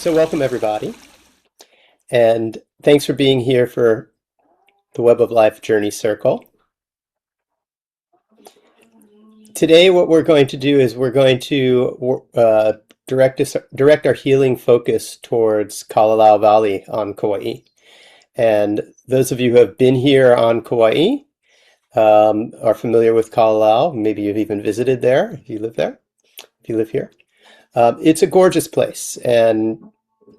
So welcome everybody, and thanks for being here for the Web of Life Journey Circle. Today what we're going to do is we're going to direct our healing focus towards Kalalau Valley on Kauai. And those of you who have been here on Kauai are familiar with Kalalau. Maybe you've even visited there if you live there, if you live here. It's a gorgeous place, and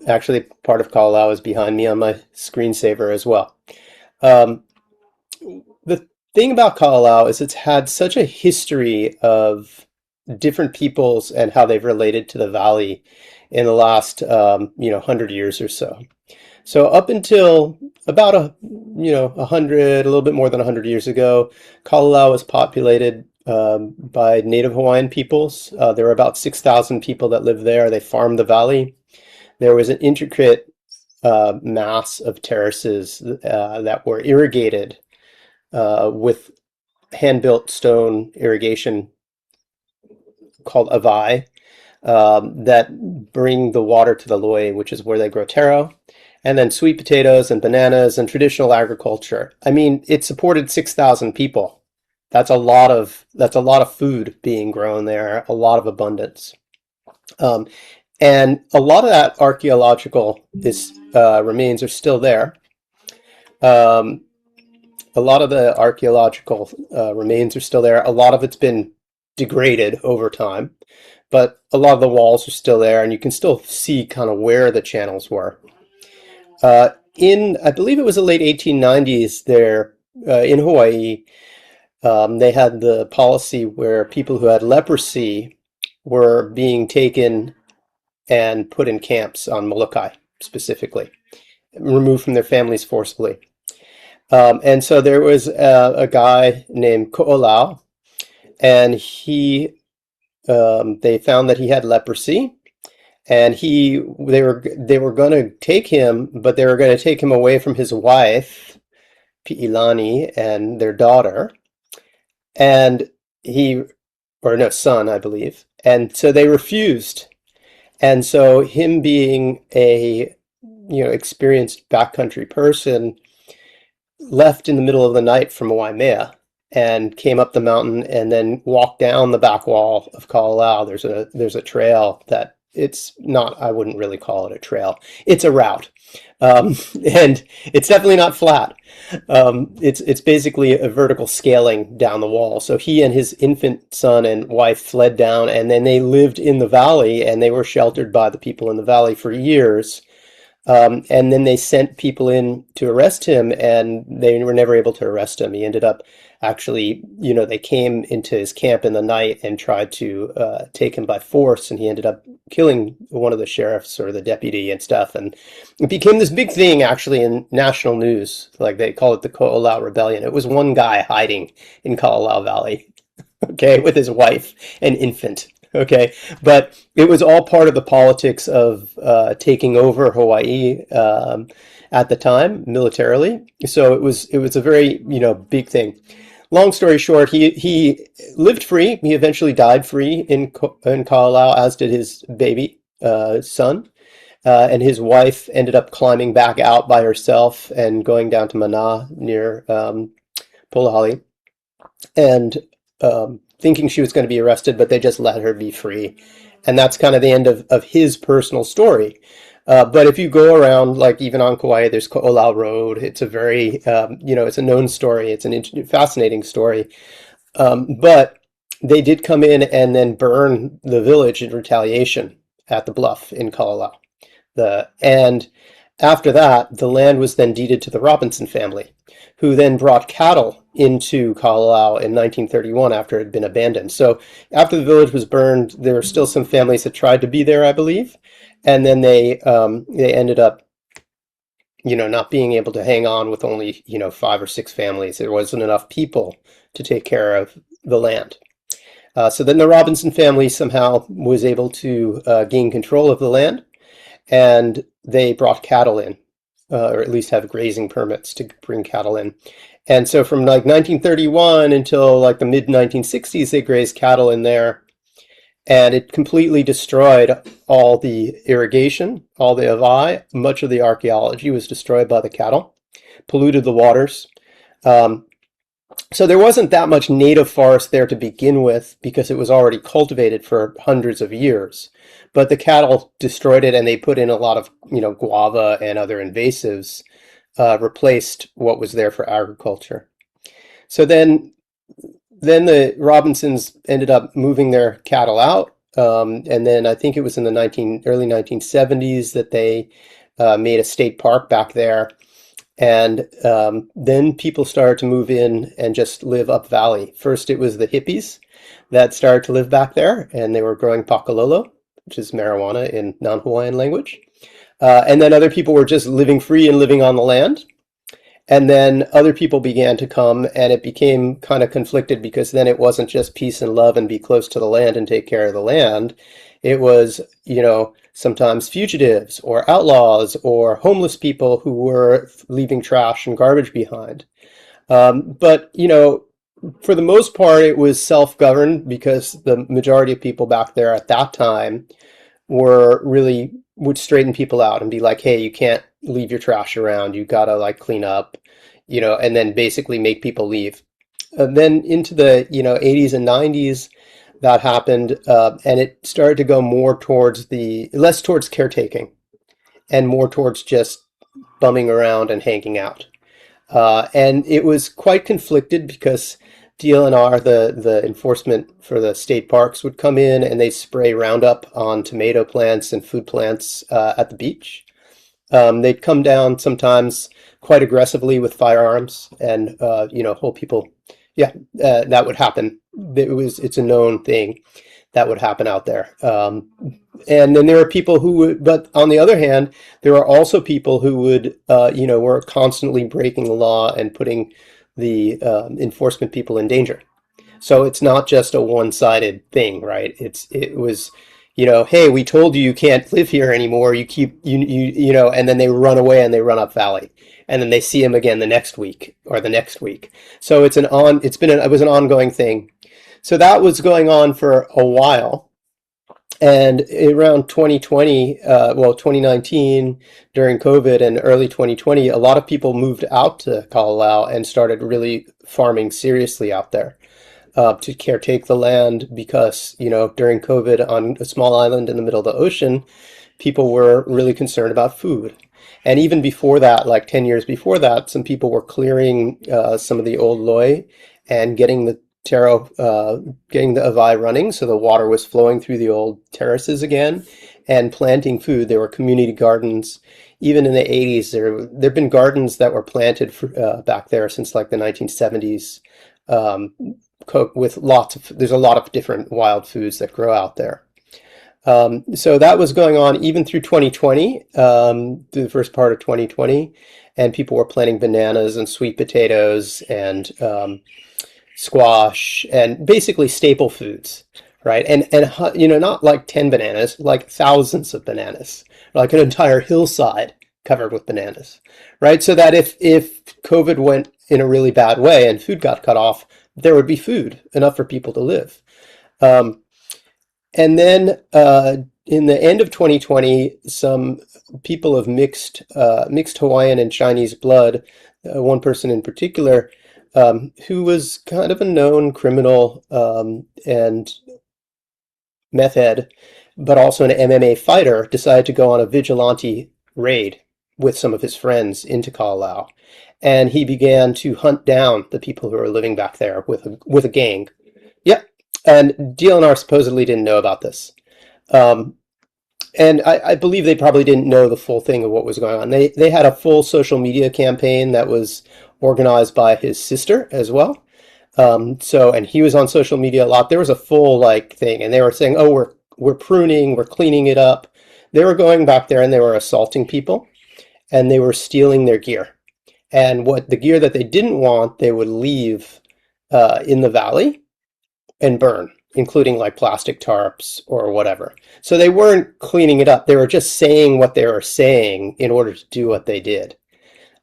actually part of Kalalau is behind me on my screensaver as well. The thing about Kalalau is it's had such a history of different peoples and how they've related to the valley in the last 100 years or so. So up until about a little bit more than 100 years ago, Kalalau was populated by Native Hawaiian peoples. There were about 6,000 people that lived there. They farmed the valley. There was an intricate mass of terraces that were irrigated with hand-built stone irrigation called avai that bring the water to the loy, which is where they grow taro, and then sweet potatoes and bananas and traditional agriculture. I mean, it supported 6,000 people. That's a lot of food being grown there, a lot of abundance. And a lot of that archaeological remains are still there. A lot of the archaeological remains are still there. A lot of it's been degraded over time, but a lot of the walls are still there, and you can still see kind of where the channels were. I believe it was the late 1890s there in Hawaii, they had the policy where people who had leprosy were being taken and put in camps on Molokai specifically, removed from their families forcibly. And so there was a guy named Ko'olau, and they found that he had leprosy, and they were going to take him, but they were going to take him away from his wife, Pi'ilani, and their daughter, and son, I believe. And so they refused. And so him being a experienced backcountry person, left in the middle of the night from Waimea and came up the mountain and then walked down the back wall of Kalalau. There's a trail that I wouldn't really call it a trail. It's a route. And it's definitely not flat. It's basically a vertical scaling down the wall. So he and his infant son and wife fled down, and then they lived in the valley, and they were sheltered by the people in the valley for years. And then they sent people in to arrest him, and they were never able to arrest him. He ended up actually, they came into his camp in the night and tried to take him by force, and he ended up killing one of the sheriffs or the deputy and stuff. And it became this big thing actually in national news. Like they call it the Ko'olau Rebellion. It was one guy hiding in Kalalau Valley, okay, with his wife and infant. Okay, but it was all part of the politics of taking over Hawaii at the time militarily. So it was a very big thing. Long story short, he lived free. He eventually died free in Kalalau, as did his baby son, and his wife ended up climbing back out by herself and going down to Mana near Polahali, and thinking she was going to be arrested, but they just let her be free. And that's kind of the end of his personal story. But if you go around, like even on Kauai, there's Ko'olau Road. It's a very, it's a known story. It's a fascinating story. But they did come in and then burn the village in retaliation at the bluff in Kalalau. And after that, the land was then deeded to the Robinson family, who then brought cattle into Kalalau in 1931 after it had been abandoned. So after the village was burned, there were still some families that tried to be there, I believe. And then they ended up, not being able to hang on with only, 5 or 6 families. There wasn't enough people to take care of the land. So then the Robinson family somehow was able to gain control of the land, and they brought cattle in, or at least have grazing permits to bring cattle in. And so from like 1931 until like the mid 1960s, they grazed cattle in there. and it completely destroyed all the irrigation, all the Hawaiʻi. Much of the archaeology was destroyed by the cattle, polluted the waters. Um, so there wasn't that much native forest there to begin with because it was already cultivated for hundreds of years. But the cattle destroyed it, and they put in a lot of, guava and other invasives, replaced what was there for agriculture. So then the Robinsons ended up moving their cattle out, and then I think it was in the early 1970s that they made a state park back there. And then people started to move in and just live up valley. First, it was the hippies that started to live back there, and they were growing pakalolo, which is marijuana in non-Hawaiian language. And then other people were just living free and living on the land. And then other people began to come, and it became kind of conflicted because then it wasn't just peace and love and be close to the land and take care of the land. It was, sometimes fugitives or outlaws or homeless people who were leaving trash and garbage behind. But for the most part, it was self-governed because the majority of people back there at that time would straighten people out and be like, hey, you can't leave your trash around. You gotta clean up, and then basically make people leave. And then into the 80s and 90s, that happened, and it started to go less towards caretaking and more towards just bumming around and hanging out. And it was quite conflicted because DLNR, the enforcement for the state parks, would come in and they'd spray Roundup on tomato plants and food plants at the beach. They'd come down sometimes quite aggressively with firearms and, hold people. Yeah, that would happen. It's a known thing that would happen out there. And then there were people who would, but on the other hand, there are also people who would, were constantly breaking the law and putting the enforcement people in danger. So it's not just a one-sided thing, right? It was, hey, we told you can't live here anymore. You keep, and then they run away and they run up valley, and then they see him again the next week or the next week. So it was an ongoing thing. So that was going on for a while. And around 2019, during COVID and early 2020, a lot of people moved out to Kalalau and started really farming seriously out there to caretake the land because, during COVID on a small island in the middle of the ocean, people were really concerned about food. And even before that, like 10 years before that, some people were clearing some of the old loi and getting the Hawaiʻi running, so the water was flowing through the old terraces again, and planting food. There were community gardens. Even in the 80s, there've been gardens that were planted back there since the 1970s. There's a lot of different wild foods that grow out there. So that was going on even through 2020, through the first part of 2020, and people were planting bananas and sweet potatoes and squash and basically staple foods, right? And not like 10 bananas, like thousands of bananas, like an entire hillside covered with bananas, right? So that if COVID went in a really bad way and food got cut off, there would be food enough for people to live. And then in the end of 2020, some people of mixed Hawaiian and Chinese blood, one person in particular, who was kind of a known criminal and meth head, but also an MMA fighter, decided to go on a vigilante raid with some of his friends into Kalalau. And he began to hunt down the people who were living back there with a gang. Yep. And DLNR supposedly didn't know about this. And I believe they probably didn't know the full thing of what was going on. They had a full social media campaign that was organized by his sister as well. And he was on social media a lot. There was a full thing, and they were saying, oh, we're pruning, we're cleaning it up. They were going back there and they were assaulting people, and they were stealing their gear. And the gear that they didn't want, they would leave in the valley and burn, including plastic tarps or whatever. So they weren't cleaning it up. They were just saying what they were saying in order to do what they did.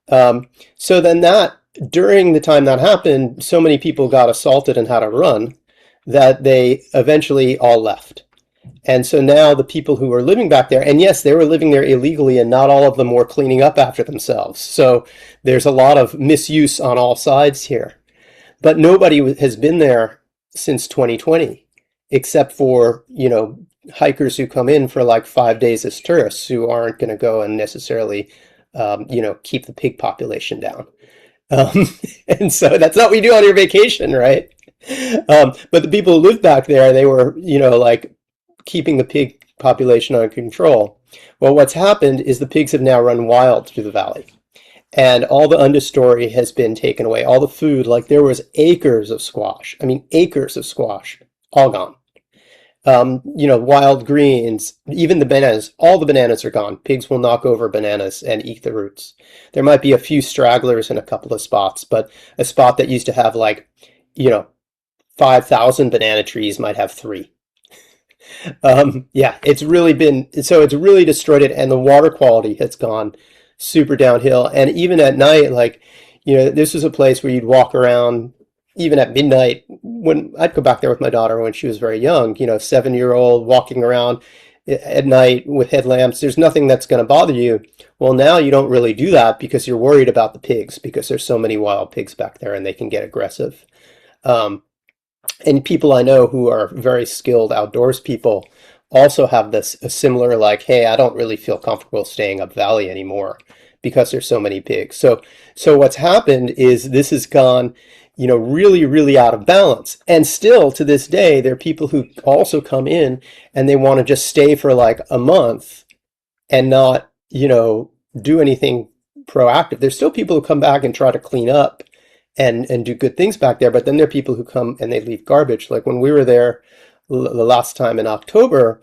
So then during the time that happened, so many people got assaulted and had to run that they eventually all left. And so now the people who were living back there, and yes, they were living there illegally, and not all of them were cleaning up after themselves. So there's a lot of misuse on all sides here. But nobody has been there since 2020, except for, hikers who come in for like 5 days as tourists who aren't going to go and necessarily, keep the pig population down. Um, and so that's not what you do on your vacation, right? But the people who lived back there, they were, like keeping the pig population under control. Well, what's happened is the pigs have now run wild through the valley. And all the understory has been taken away. All the food, like there was acres of squash. I mean, acres of squash, all gone. Wild greens, even the bananas, all the bananas are gone. Pigs will knock over bananas and eat the roots. There might be a few stragglers in a couple of spots, but a spot that used to have 5,000 banana trees might have 3. It's really destroyed it, and the water quality has gone super downhill. And even at night, this was a place where you'd walk around even at midnight. When I'd go back there with my daughter when she was very young, 7-year-old walking around at night with headlamps, there's nothing that's going to bother you. Well, now you don't really do that because you're worried about the pigs, because there's so many wild pigs back there and they can get aggressive. And people I know who are very skilled outdoors people also have a similar, hey, I don't really feel comfortable staying up valley anymore because there's so many pigs. So what's happened is this has gone, really, really out of balance. And still to this day, there are people who also come in and they want to just stay for a month and not, do anything proactive. There's still people who come back and try to clean up and do good things back there. But then there are people who come and they leave garbage. Like when we were there the last time in October,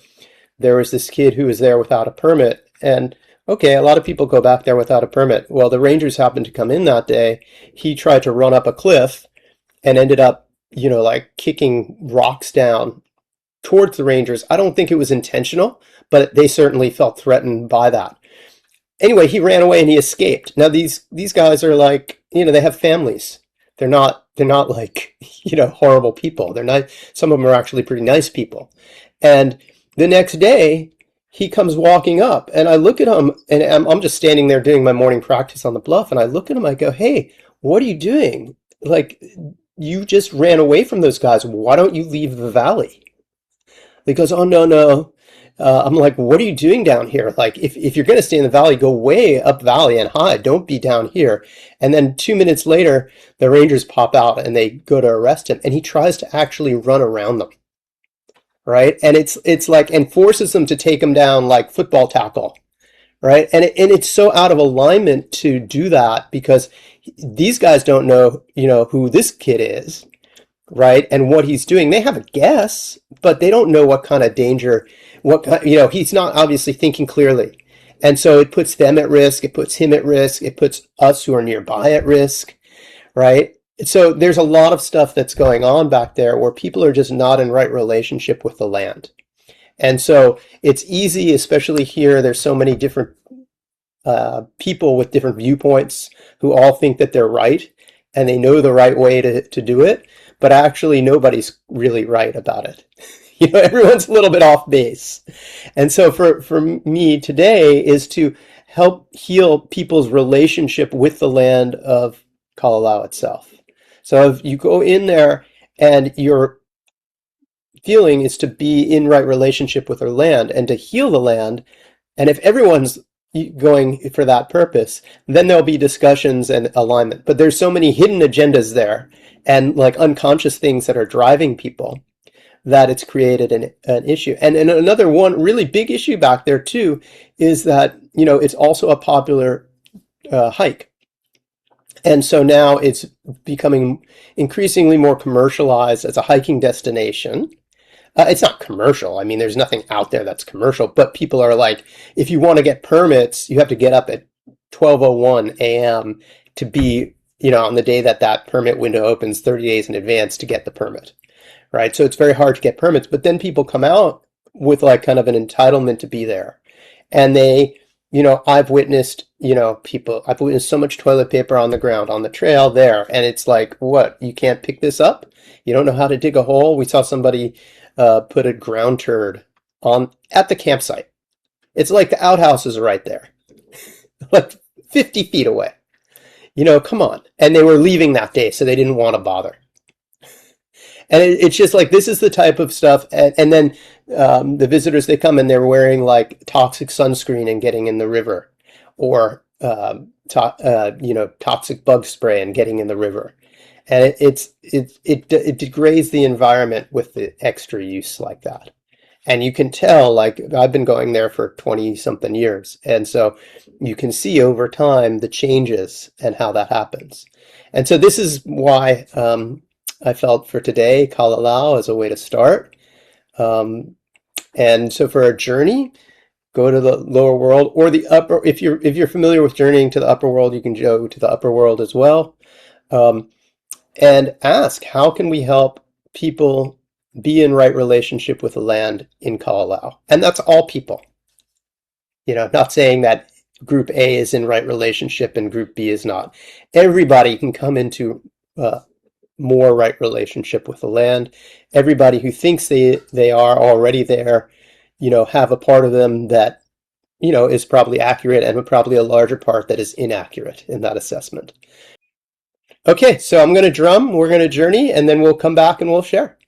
there was this kid who was there without a permit. And okay, a lot of people go back there without a permit. Well, the rangers happened to come in that day. He tried to run up a cliff and ended up, kicking rocks down towards the rangers. I don't think it was intentional, but they certainly felt threatened by that. Anyway, he ran away and he escaped. Now these guys are they have families. They're not horrible people. They're not, some of them are actually pretty nice people. And the next day he comes walking up and I look at him and I'm just standing there doing my morning practice on the bluff. And I look at him, I go, hey, what are you doing? You just ran away from those guys. Why don't you leave the valley? He goes, oh, no. I'm like, what are you doing down here? If you're going to stay in the valley, go way up valley and hide. Don't be down here. And then 2 minutes later, the rangers pop out and they go to arrest him. And he tries to actually run around them. Right. And it's and forces them to take him down like football tackle. Right. And it's so out of alignment to do that because these guys don't know, who this kid is. Right. And what he's doing. They have a guess, but they don't know what kind of danger, he's not obviously thinking clearly. And so it puts them at risk. It puts him at risk. It puts us who are nearby at risk. Right. So there's a lot of stuff that's going on back there where people are just not in right relationship with the land. And so it's easy, especially here, there's so many different people with different viewpoints who all think that they're right and they know the right way to do it, but actually nobody's really right about it. Everyone's a little bit off base. And so for me today is to help heal people's relationship with the land of Kalalau itself. So if you go in there and your feeling is to be in right relationship with their land and to heal the land, and if everyone's going for that purpose, then there'll be discussions and alignment. But there's so many hidden agendas there and unconscious things that are driving people that it's created an issue. And another one really big issue back there too is that, it's also a popular hike. And so now it's becoming increasingly more commercialized as a hiking destination. It's not commercial. I mean, there's nothing out there that's commercial, but people are like, if you want to get permits, you have to get up at 12:01 a.m. to be, on the day that permit window opens 30 days in advance to get the permit, right? So it's very hard to get permits, but then people come out with kind of an entitlement to be there. And they, I've witnessed so much toilet paper on the ground, on the trail there. And it's like, what, you can't pick this up? You don't know how to dig a hole? We saw somebody put a ground turd at the campsite. It's like the outhouses are right there, like 50 feet away. Come on. And they were leaving that day, so they didn't want to bother. And it's just like, this is the type of stuff. And then the visitors, they come and they're wearing like toxic sunscreen and getting in the river, or toxic bug spray and getting in the river. And it degrades the environment with the extra use like that. And you can tell, like, I've been going there for 20 something years. And so you can see over time the changes and how that happens. And so this is why I felt for today, Kalalau is a way to start. And so for a journey, go to the lower world or the upper. If you're familiar with journeying to the upper world, you can go to the upper world as well. And ask, how can we help people be in right relationship with the land in Kalalau? And that's all people. Not saying that group A is in right relationship and group B is not. Everybody can come into more right relationship with the land. Everybody who thinks they are already there, have a part of them that, is probably accurate, and probably a larger part that is inaccurate in that assessment. Okay, so I'm going to drum, we're going to journey, and then we'll come back and we'll share.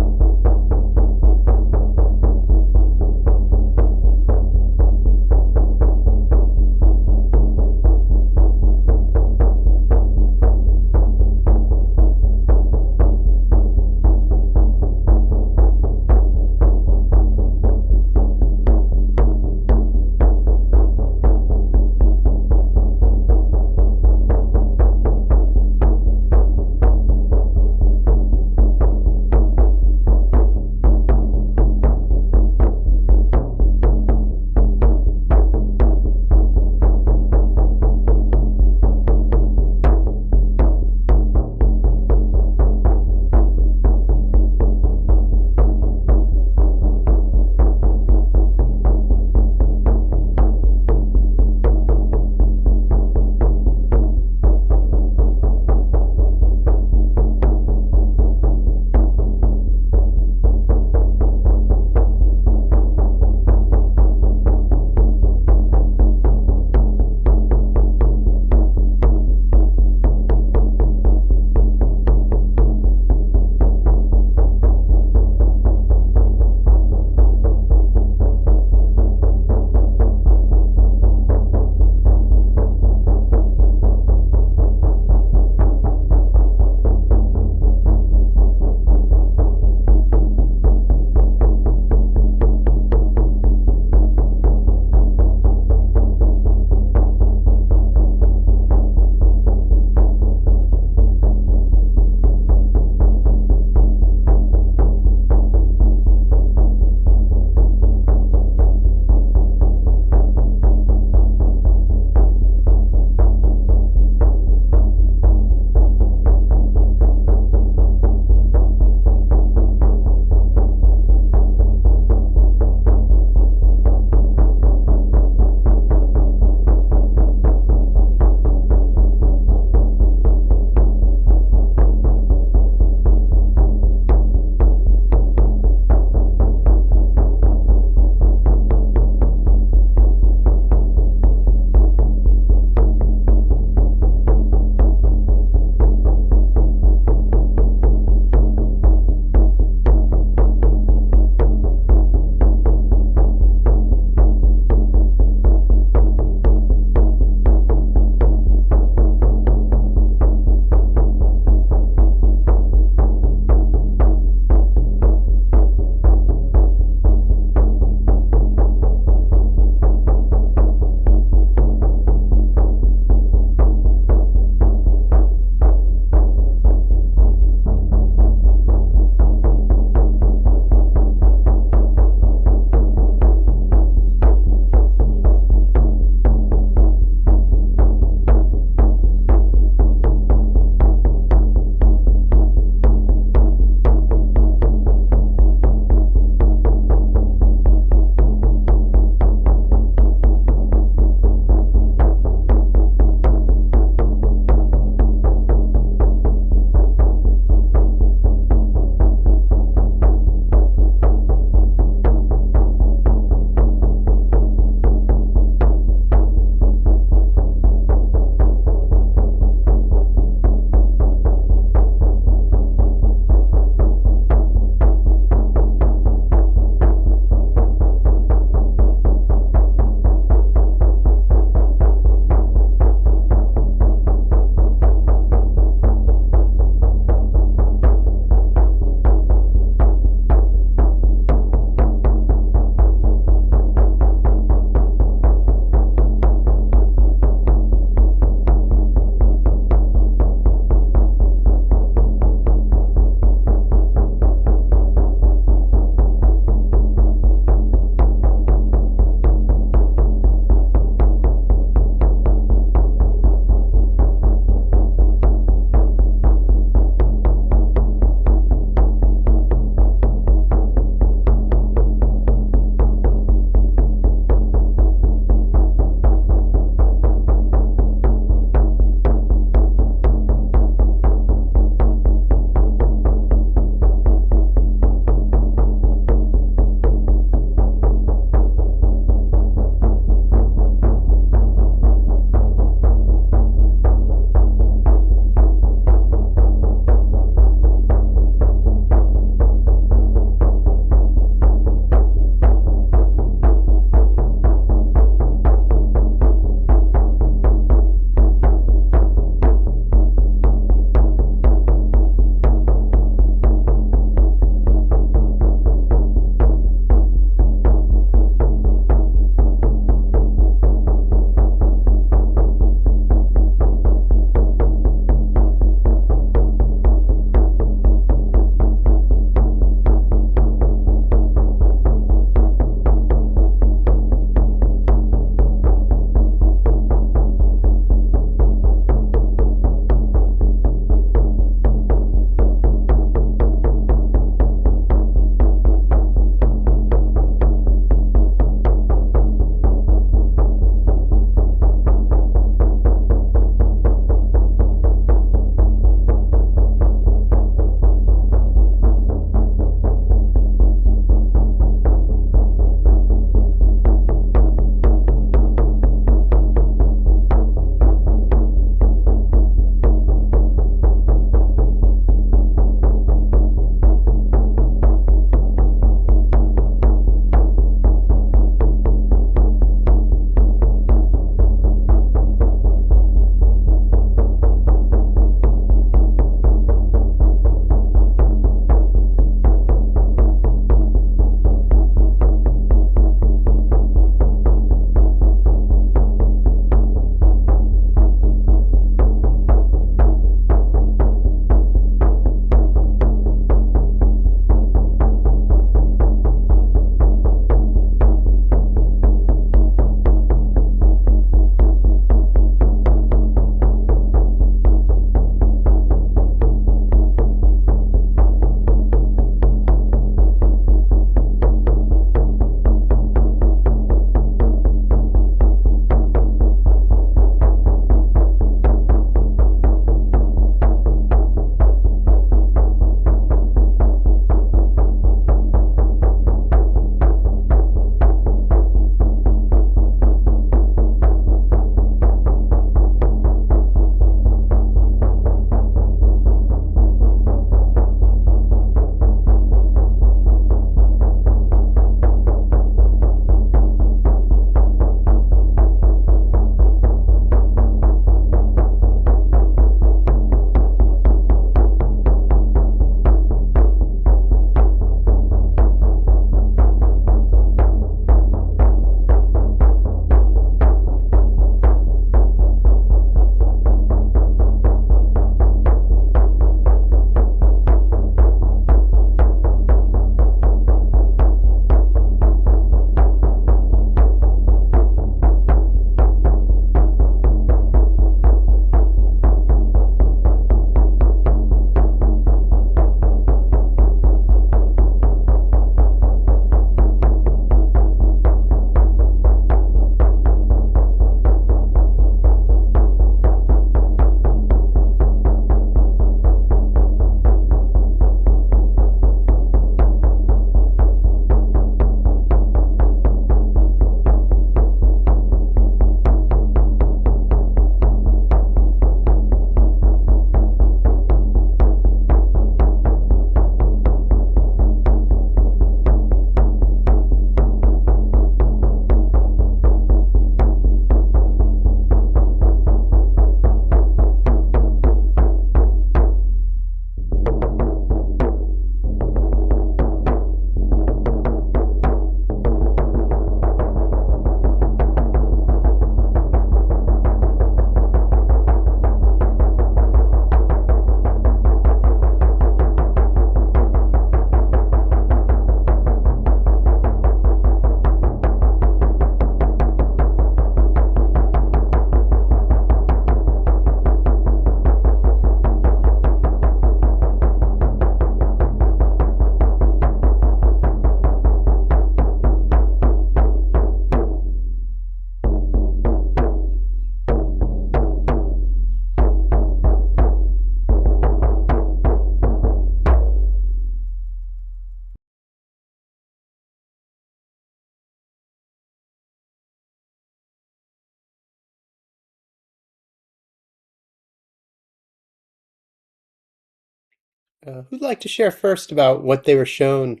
Who'd like to share first about what they were shown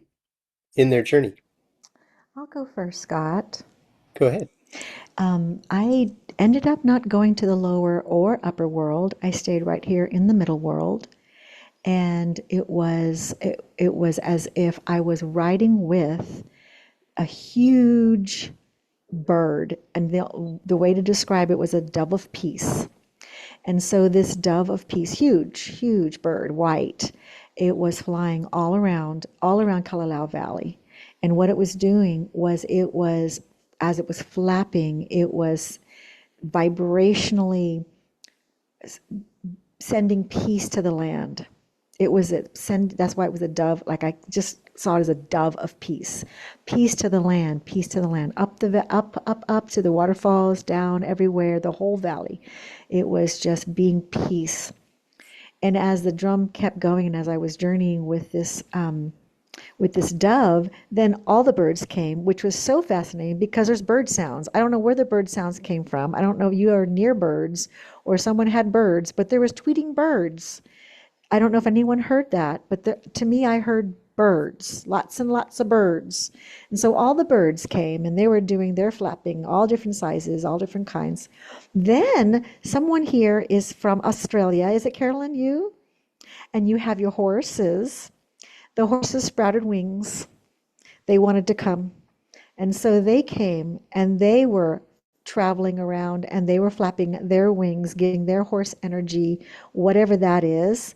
in their journey? I'll go first, Scott. Go ahead. I ended up not going to the lower or upper world. I stayed right here in the middle world, and it was as if I was riding with a huge bird, and the way to describe it was a dove of peace. And so this dove of peace, huge, huge bird, white, it was flying all around Kalalau Valley. And what it was doing was as it was flapping, it was vibrationally sending peace to the land. That's why it was a dove. Like I just saw it as a dove of peace. Peace to the land, peace to the land. Up to the waterfalls, down everywhere, the whole valley. It was just being peace. And as the drum kept going, and as I was journeying with this dove, then all the birds came, which was so fascinating because there's bird sounds. I don't know where the bird sounds came from. I don't know if you are near birds or someone had birds, but there was tweeting birds. I don't know if anyone heard that, but to me, I heard birds, lots and lots of birds. And so all the birds came and they were doing their flapping, all different sizes, all different kinds. Then someone here is from Australia. Is it Carolyn, you? And you have your horses. The horses sprouted wings. They wanted to come. And so they came and they were traveling around and they were flapping their wings, getting their horse energy, whatever that is,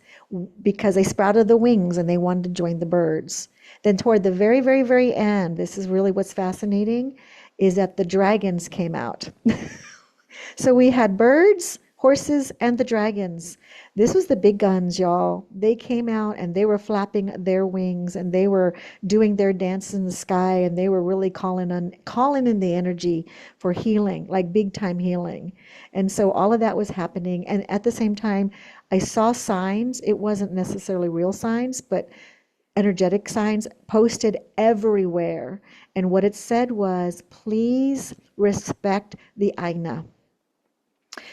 because they sprouted the wings and they wanted to join the birds. Then, toward the very, very, very end, this is really what's fascinating, is that the dragons came out. So we had birds, horses, and the dragons. This was the big guns, y'all. They came out and they were flapping their wings and they were doing their dance in the sky and they were really calling in the energy for healing, like big time healing. And so all of that was happening. And at the same time, I saw signs. It wasn't necessarily real signs, but energetic signs posted everywhere. And what it said was, please respect the Aina.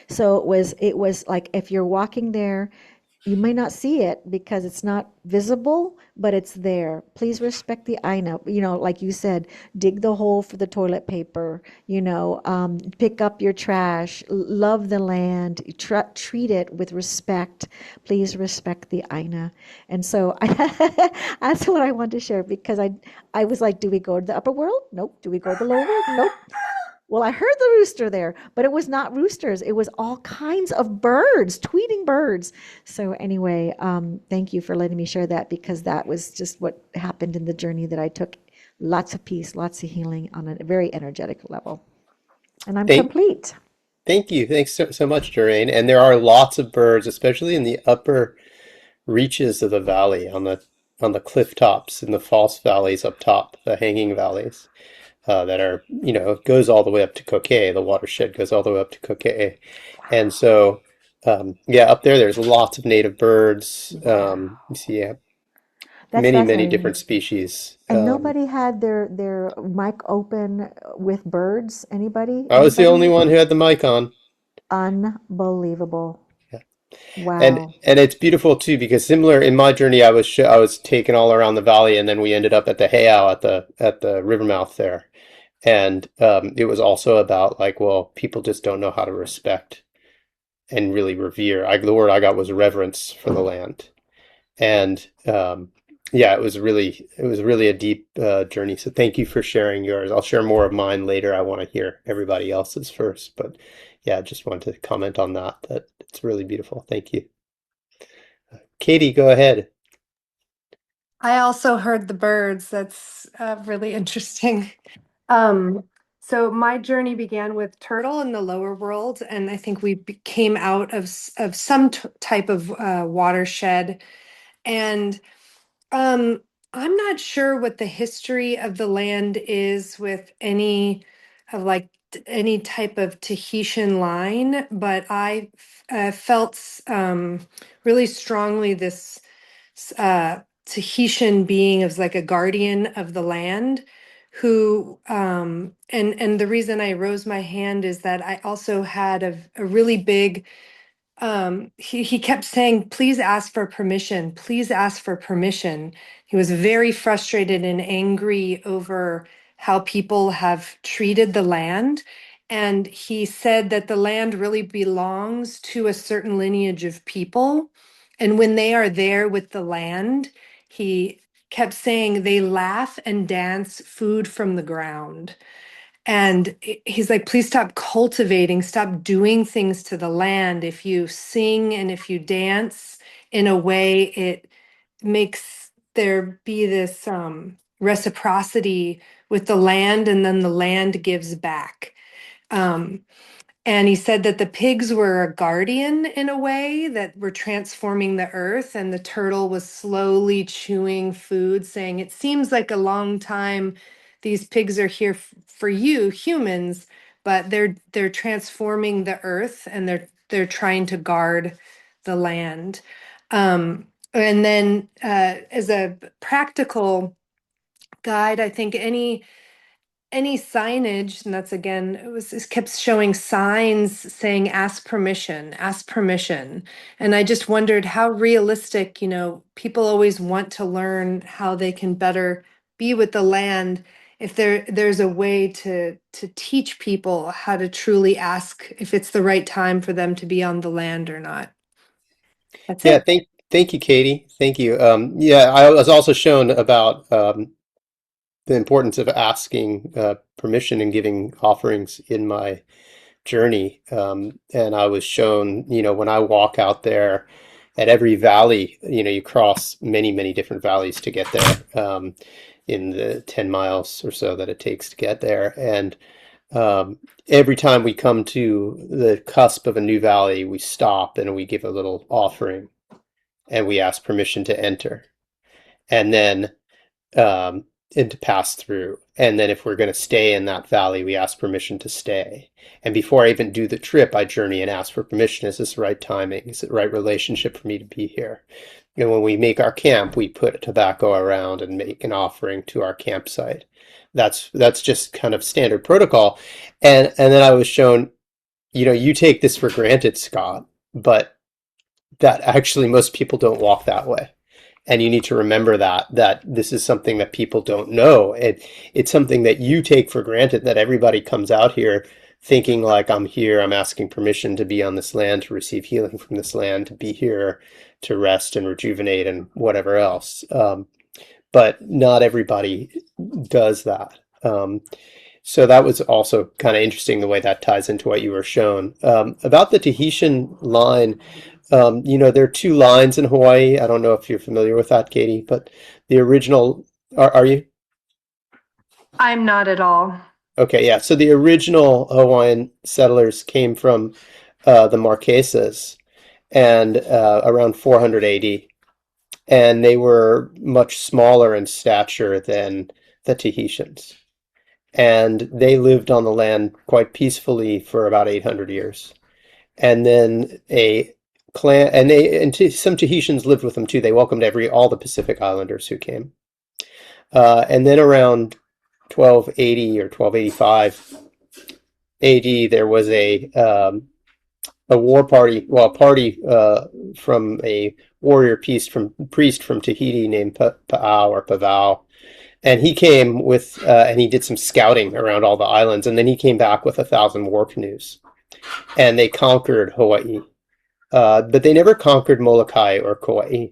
So it was like if you're walking there, you may not see it because it's not visible, but it's there. Please respect the aina. Like you said, dig the hole for the toilet paper. Pick up your trash. Love the land. Treat it with respect. Please respect the aina. And so that's what I want to share because I was like, do we go to the upper world? Nope. Do we go to the lower world? Nope. Well, I heard the rooster there, but it was not roosters. It was all kinds of birds, tweeting birds. So anyway, thank you for letting me share that because that was just what happened in the journey that I took. Lots of peace, lots of healing on a very energetic level. And I'm Thank, complete. thank you. Thanks so much, Doreen. And there are lots of birds, especially in the upper reaches of the valley, on the cliff tops in the false valleys up top, the hanging valleys. That are, goes all the way up to Kokei. The watershed goes all the way up to Kokei. And Wow. so, yeah, up there, there's lots of native birds. Wow. You see That's many, many different fascinating. species. And nobody had their mic open with birds. Anybody? I was the only Anybody? one who had the mic on. Unbelievable. Yeah. And Wow. and it's beautiful too because similar in my journey, I was taken all around the valley, and then we ended up at the heiau at the river mouth there. And it was also about like, well, people just don't know how to respect and really revere. The word I got was reverence for the land, and yeah, it was really a deep journey. So thank you for sharing yours. I'll share more of mine later. I want to hear everybody else's first, but yeah, I just wanted to comment on that. That it's really beautiful. Thank you, Katie. Go ahead. I also heard the birds. That's really interesting. Um, so my journey began with turtle in the lower world, and I think we came out of some type of watershed. And I'm not sure what the history of the land is with any of like any type of Tahitian line, but I felt really strongly this Tahitian being as like a guardian of the land who and the reason I rose my hand is that I also had a really big he kept saying, please ask for permission, please ask for permission. He was very frustrated and angry over how people have treated the land. And he said that the land really belongs to a certain lineage of people. And when they are there with the land, he kept saying they laugh and dance food from the ground. And he's like, please stop cultivating, stop doing things to the land. If you sing and if you dance in a way, it makes there be this reciprocity with the land, and then the land gives back. Um, and he said that the pigs were a guardian in a way, that were transforming the earth, and the turtle was slowly chewing food, saying, it seems like a long time. These pigs are here for you, humans, but they're transforming the earth, and they're trying to guard the land. And then as a practical guide, I think any signage, and that's again, it kept showing signs saying ask permission, ask permission. And I just wondered how realistic, people always want to learn how they can better be with the land. If there's a way to teach people how to truly ask if it's the right time for them to be on the land or not. That's Yeah, it. thank you, Katie. Thank you. Yeah, I was also shown about the importance of asking permission and giving offerings in my journey. And I was shown, when I walk out there at every valley, you cross many, many different valleys to get there, in the 10 miles or so that it takes to get there. And every time we come to the cusp of a new valley, we stop and we give a little offering and we ask permission to enter. And then um, and to pass through. And then if we're going to stay in that valley, we ask permission to stay. And before I even do the trip, I journey and ask for permission. Is this the right timing? Is it the right relationship for me to be here? And when we make our camp, we put tobacco around and make an offering to our campsite. That's just kind of standard protocol. And then I was shown, you take this for granted, Scott, but that actually most people don't walk that way. And you need to remember that this is something that people don't know. It's something that you take for granted, that everybody comes out here thinking like, I'm here, I'm asking permission to be on this land, to receive healing from this land, to be here, to rest and rejuvenate and whatever else. But not everybody does that. So that was also kind of interesting, the way that ties into what you were shown. About the Tahitian line, there are two lines in Hawaii. I don't know if you're familiar with that, Katie, but the original, are you? I'm not at all. Okay, yeah. So the original Hawaiian settlers came from the Marquesas and around 400 AD, and they were much smaller in stature than the Tahitians. And they lived on the land quite peacefully for about 800 years. And then a clan, some Tahitians lived with them too. They welcomed all the Pacific Islanders who came. And then around 1280 or 1285 AD, there was a war party, well, a party from a warrior priest from Tahiti named Pa'au or Pavau. And he came with, and he did some scouting around all the islands, and then he came back with 1,000 war canoes, and they conquered Hawaii. But they never conquered Molokai or Kauai.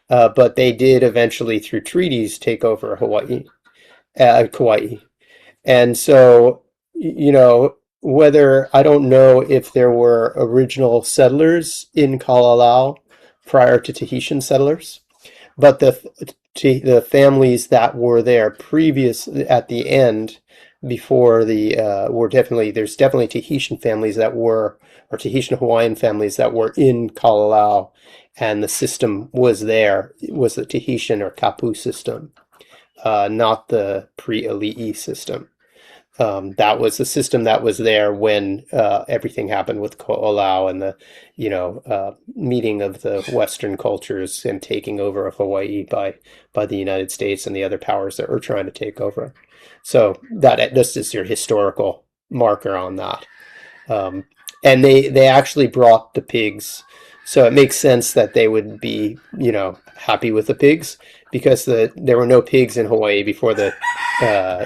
But they did eventually, through treaties, take over Kauai. And so, I don't know if there were original settlers in Kalalau prior to Tahitian settlers, but the families that were there previous at the end, before there's definitely Tahitian families that were, or Tahitian Hawaiian families that were in Kalalau, and the system was there. It was the Tahitian or Kapu system, not the pre-Ali'i system. That was the system that was there when everything happened with Ko'olau and the, meeting of the Western cultures and taking over of Hawaii by the United States and the other powers that were trying to take over. So this is your historical marker on that. and they actually brought the pigs. So it makes sense that they would be, happy with the pigs because there were no pigs in Hawaii uh,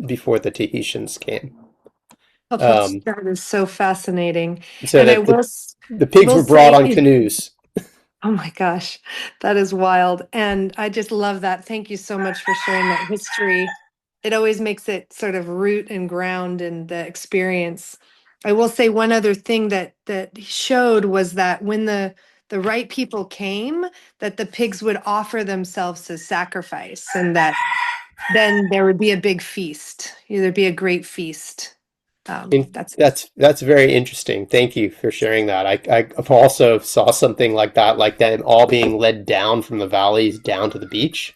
before the Tahitians came. Oh, Um, that is so fascinating. so And I that will the pigs will were brought on say, canoes. oh my gosh, that is wild. And I just love that. Thank you so much for sharing that history. It always makes it sort of root and ground in the experience. I will say one other thing that he showed was that when the right people came, that the pigs would offer themselves as sacrifice, and that then there would be a big feast. There'd be a great feast. That's That's very interesting. Thank you for sharing that. I also saw something like them all being led down from the valleys down to the beach.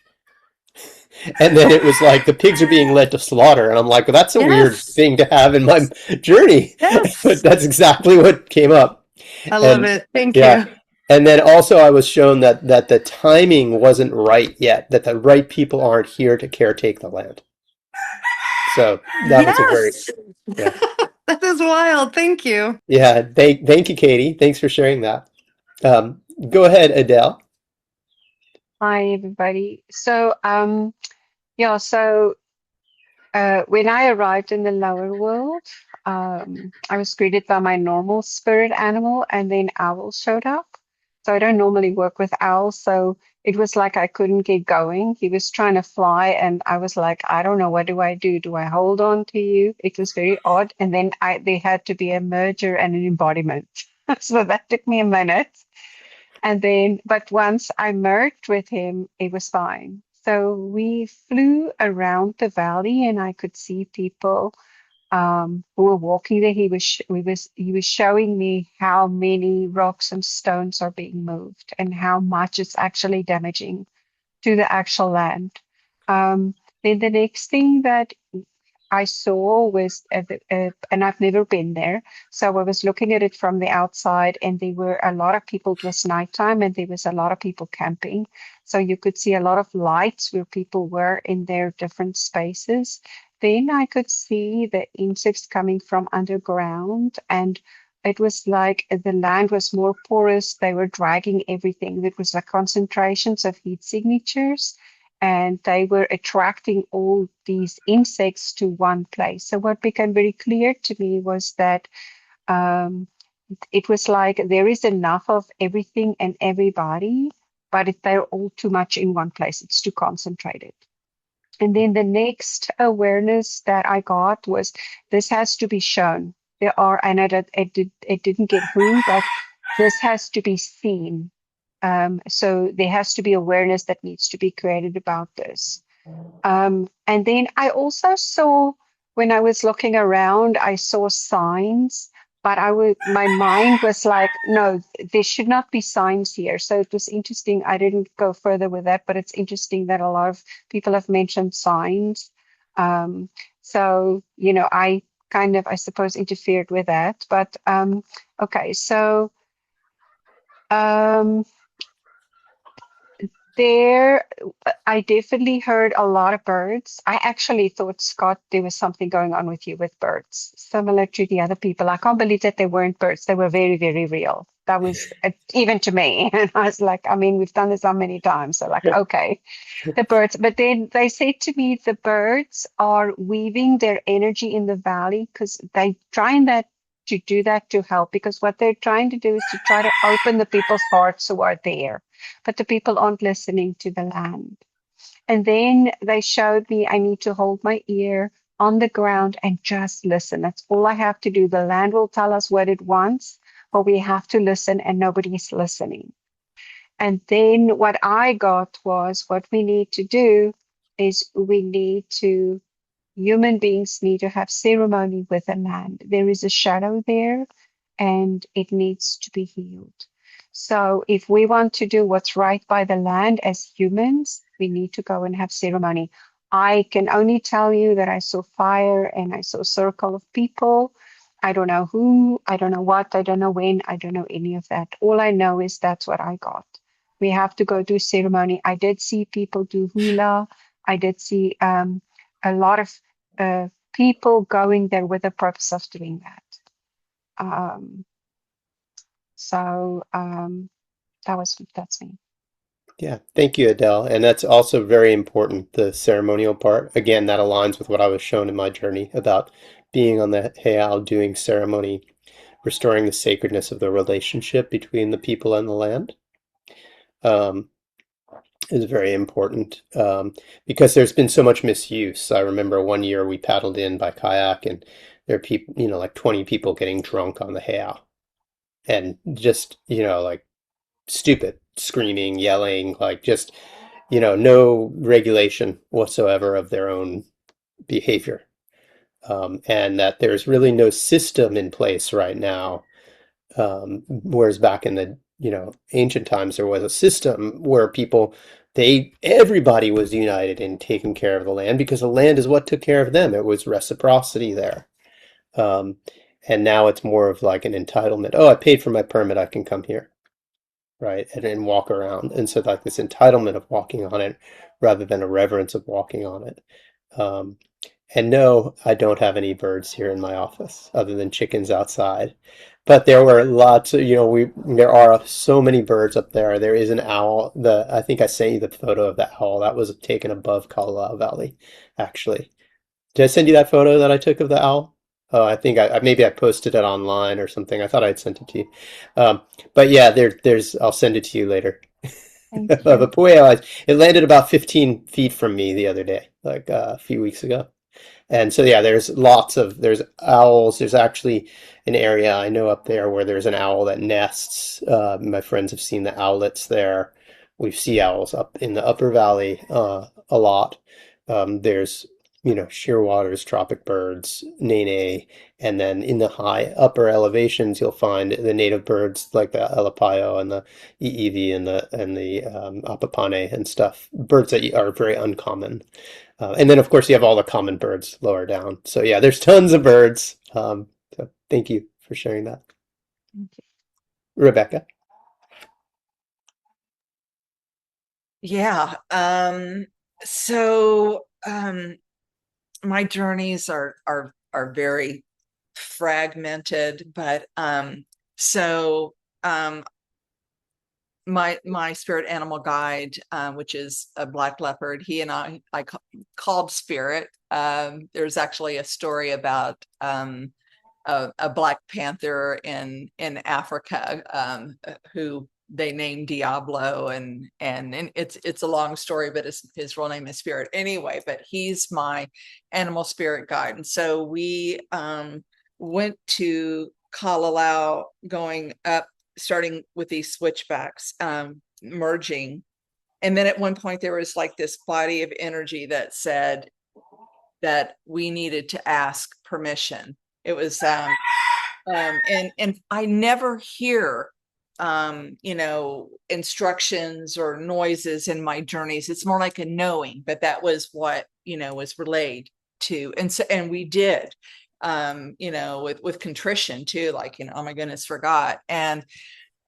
And then it was like the pigs are being led to slaughter. And I'm like, well, that's a weird yes, thing to have in my journey. But yes. that's exactly what came up. I love And it. Thank yeah. you. And then also I was shown that the timing wasn't right yet, that the right people aren't here to caretake the land. So that was a very, Yes. yeah. That is wild. Thank you. Yeah. Thank you, Katie. Thanks for sharing that. Go ahead, Adele. Hi, everybody. Yeah, so when I arrived in the lower world, I was greeted by my normal spirit animal, and then owls showed up. So I don't normally work with owls, so it was like I couldn't get going. He was trying to fly, and I was like, I don't know, what do I do? Do I hold on to you? It was very odd. And then there had to be a merger and an embodiment. So that took me a minute. And then, but once I merged with him, it was fine. So we flew around the valley, and I could see people who were walking there. He was showing me how many rocks and stones are being moved and how much it's actually damaging to the actual land. Then the next thing that I saw was, and I've never been there, so I was looking at it from the outside, and there were a lot of people. It was nighttime, and there was a lot of people camping. So you could see a lot of lights where people were in their different spaces. Then I could see the insects coming from underground, and it was like the land was more porous. They were dragging everything. There was like concentrations of heat signatures, and they were attracting all these insects to one place. So what became very clear to me was that um, it was like there is enough of everything and everybody, but if they're all too much in one place, it's too concentrated. And then the next awareness that I got was this has to be shown. There are, and it didn't get who, but this has to be seen. So there has to be awareness that needs to be created about this. And then I also saw, when I was looking around, I saw signs, but my mind was like, no, there should not be signs here. So it was interesting. I didn't go further with that, but it's interesting that a lot of people have mentioned signs. Um, I kind of, I suppose, interfered with that. But okay, so um, there, I definitely heard a lot of birds. I actually thought, Scott, there was something going on with you with birds, similar to the other people. I can't believe that they weren't birds. They were very, very real. That was even to me. And I was like, I mean, we've done this so many times. So, like, okay, the birds. But then they said to me, the birds are weaving their energy in the valley because they trying that to do that to help, because what they're trying to do is to try to open the people's hearts who are there, but the people aren't listening to the land. And then they showed me I need to hold my ear on the ground and just listen. That's all I have to do. The land will tell us what it wants, but we have to listen, and nobody's listening. And then what I got was, what we need to do is human beings need to have ceremony with the land. There is a shadow there, and it needs to be healed. So if we want to do what's right by the land as humans, we need to go and have ceremony. I can only tell you that I saw fire and I saw a circle of people. I don't know who, I don't know what, I don't know when, I don't know any of that. All I know is that's what I got. We have to go do ceremony. I did see people do hula. I did see a lot of people going there with the purpose of doing that. Um, so that's me. Yeah, thank you, Adele. And that's also very important, the ceremonial part. Again, that aligns with what I was shown in my journey about being on the heiau, doing ceremony, restoring the sacredness of the relationship between the people and the land. Um, is very important because there's been so much misuse. I remember one year we paddled in by kayak and there are people, like 20 people getting drunk on the heiau and just, like stupid, screaming, yelling, like just, no regulation whatsoever of their own behavior. And that there's really no system in place right now. Whereas back in the, ancient times, there was a system where everybody was united in taking care of the land because the land is what took care of them. It was reciprocity there. Um, and now it's more of like an entitlement. Oh, I paid for my permit, I can come here, right? And walk around. And so like this entitlement of walking on it rather than a reverence of walking on it. Um, and no, I don't have any birds here in my office other than chickens outside. But there were lots of, there are so many birds up there. There is an owl. I think I sent you the photo of that owl. That was taken above Kalalau Valley, actually. Did I send you that photo that I took of the owl? Oh, I think maybe I posted it online or something. I thought I'd sent it to you. Um, but yeah, I'll send it to you later. Thank Of a you. pueo. It landed about 15 feet from me the other day, like a few weeks ago. And so, yeah, there's owls. There's actually an area I know up there where there's an owl that nests. My friends have seen the owlets there. We see owls up in the upper valley a lot. There's, shearwaters, tropic birds, nene, and then in the high upper elevations, you'll find the native birds like the alapaio and the iiwi and the apapane and stuff. Birds that are very uncommon. And then, of course, you have all the common birds lower down. So, yeah, there's tons of birds. So thank you for sharing that. Thank you. Rebecca. Yeah. So my journeys are very fragmented, but so my spirit animal guide, which is a black leopard, he and I called Spirit. There's actually a story about a Black Panther in Africa who they named Diablo, and it's a long story, but his real name is Spirit anyway. But he's my animal spirit guide, and so we went to Kalalau, going up, starting with these switchbacks, merging, and then at one point there was like this body of energy that said that we needed to ask permission. It was and I never hear instructions or noises in my journeys. It's more like a knowing, but that was what was relayed to, and we did with contrition too, like, oh my goodness, forgot. And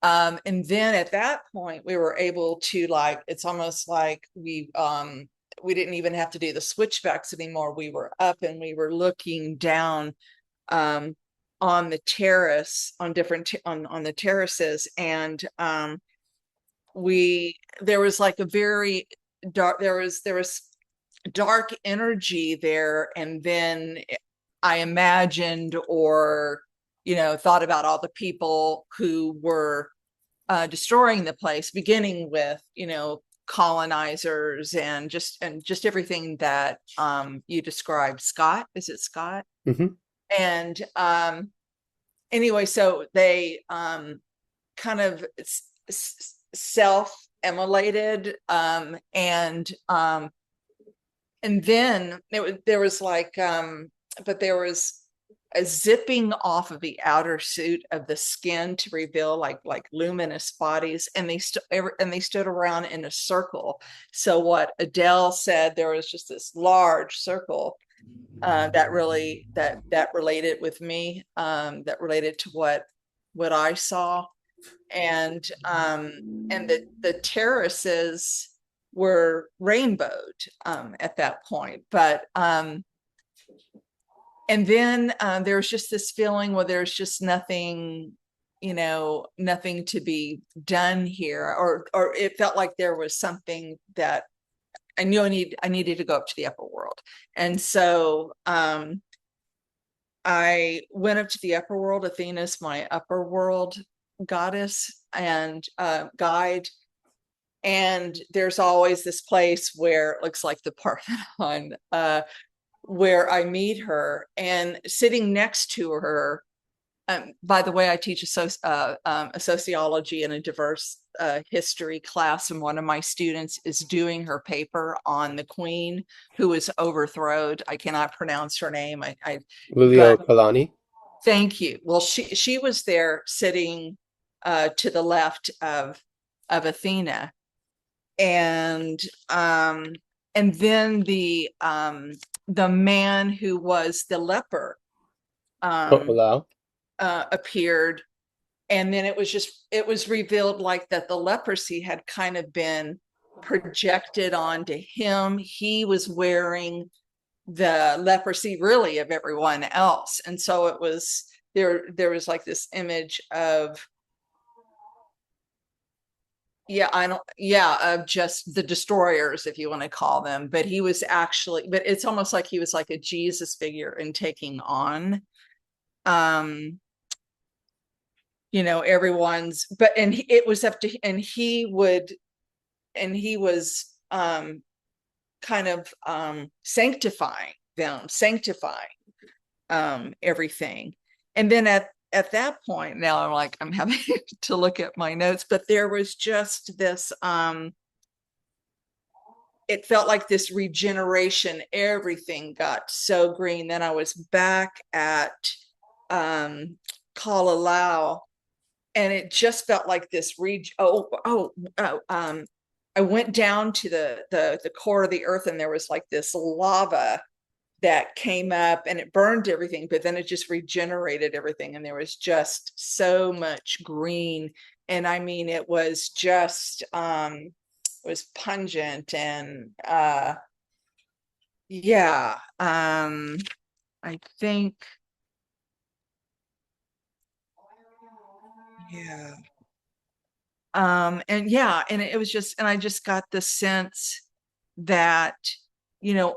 then at that point we were able to, like, it's almost like we didn't even have to do the switchbacks anymore. We were up and we were looking down on the terrace, on different on the terraces, and there was like a very dark, there was dark energy there. And then I imagined, or thought about all the people who were destroying the place, beginning with colonizers and just everything that you described. Scott, is it Scott? Mm-hmm. And anyway, so they kind of self-immolated, and then there was like but there was a zipping off of the outer suit of the skin to reveal like luminous bodies, and they stood around in a circle. So what Adele said, there was just this large circle that related with me, that related to what I saw. And the terraces were rainbowed at that point. But and then there's just this feeling where there's just nothing, nothing to be done here, or it felt like there was something that I knew I needed to go up to the upper world. And so I went up to the upper world. Athena's my upper world goddess and guide. And there's always this place where it looks like the Parthenon, where I meet her, and sitting next to her. By the way, I teach a sociology and a diverse history class, and one of my students is doing her paper on the queen who was overthrown. I cannot pronounce her name. Lulio But Kalani. thank you. Well, she was there sitting to the left of Athena, and then the man who was the leper Kalalau. appeared, and then it was revealed like that the leprosy had kind of been projected onto him. He was wearing the leprosy really of everyone else, and so it was there was like this image of of just the destroyers, if you want to call them. But he was actually, but it's almost like he was like a Jesus figure in taking on everyone's, but it was up to, and he was kind of sanctifying everything. And then at that point, now I'm having to look at my notes, but there was just this it felt like this regeneration. Everything got so green. Then I was back at Kalalau, and it just felt like this I went down to the core of the earth, and there was like this lava that came up, and it burned everything, but then it just regenerated everything, and there was just so much green. And I mean, it was just it was pungent, and I think and it was just, and I just got the sense that